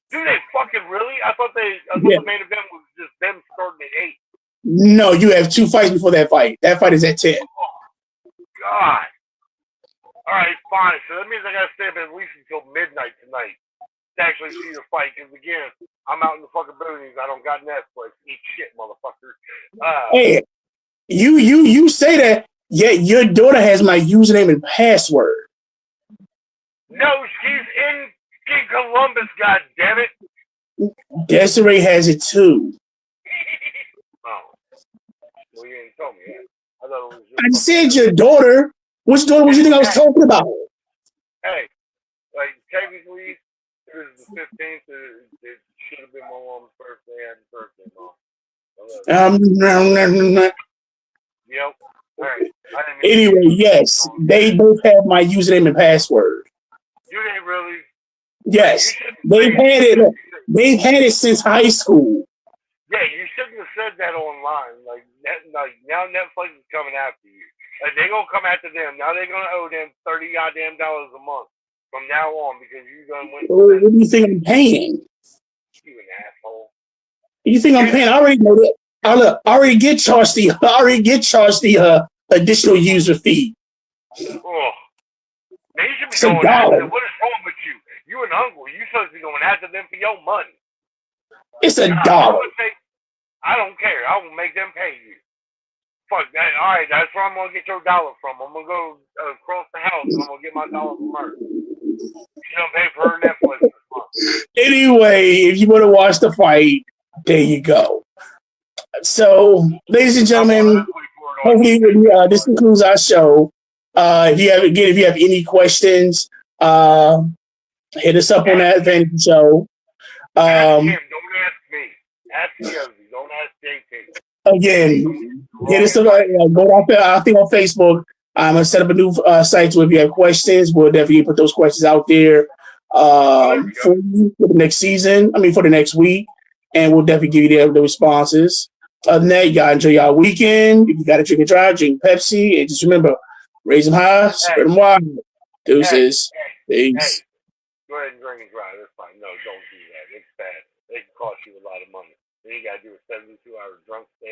Do they fucking really? I thought the main event was just them starting at 8. No, you have 2 fights before that fight. That fight is at 10. Oh, God. All right, fine. So that means I got to stay up at least until midnight tonight to actually see the fight. Because, again, I'm out in the fucking boonies. I don't got Netflix. Eat shit, motherfucker. Hey, you say that, yet your daughter has my username and password. No, she's in Columbus, goddammit. Desiree has it too. Oh. Well, you didn't tell me that. I thought it was I said your daughter. Which daughter was you think I was talking about? Hey, like technically, is the 15th. It should have been my mom's birthday. Happy birthday, Mom. Yep. All right. Anyway, yes, they both have my username and password. You didn't really. Yes, they've had it. They've had it since high school. Yeah, you shouldn't have said that online. Like now, Netflix is coming after you. Like, they're gonna come after them. Now they're gonna owe them $30 goddamn a month from now on because you done went. What do you think I'm paying? You an asshole. You think I'm paying? I already know that. I already get charged the additional user fee. Oh, now you should be going after them. What is wrong with you? You an uncle. You supposed to be going after them for your money. It's $1. I don't care. I will make them pay you. Fuck that. All right, that's where I'm gonna get your dollar from. I'm gonna go across the house and I'm gonna get my dollar from her. She don't pay for her Netflix this month. Anyway, if you want to watch the fight, there you go. So, ladies and gentlemen, hopefully this concludes our show. If you have any questions, hit us up on that Fantasy Show. Ask him. Don't ask me. Ask Yogi. Don't ask JT. Again, hit us up. Go out there. I think on Facebook. I'm gonna set up a new site where if you have questions, we'll definitely put those questions out there for the next season. I mean, for the next week, and we'll definitely give you the responses. Other than that, y'all enjoy y'all weekend. If you got to drink and drive, drink Pepsi, and just remember, raise them high, spread them wide. Deuces. Peace. Hey, go ahead and drink and drive. That's fine. No, don't do that. It's bad. It can cost you a lot of money. Then you got to do a 72-hour drunk stay.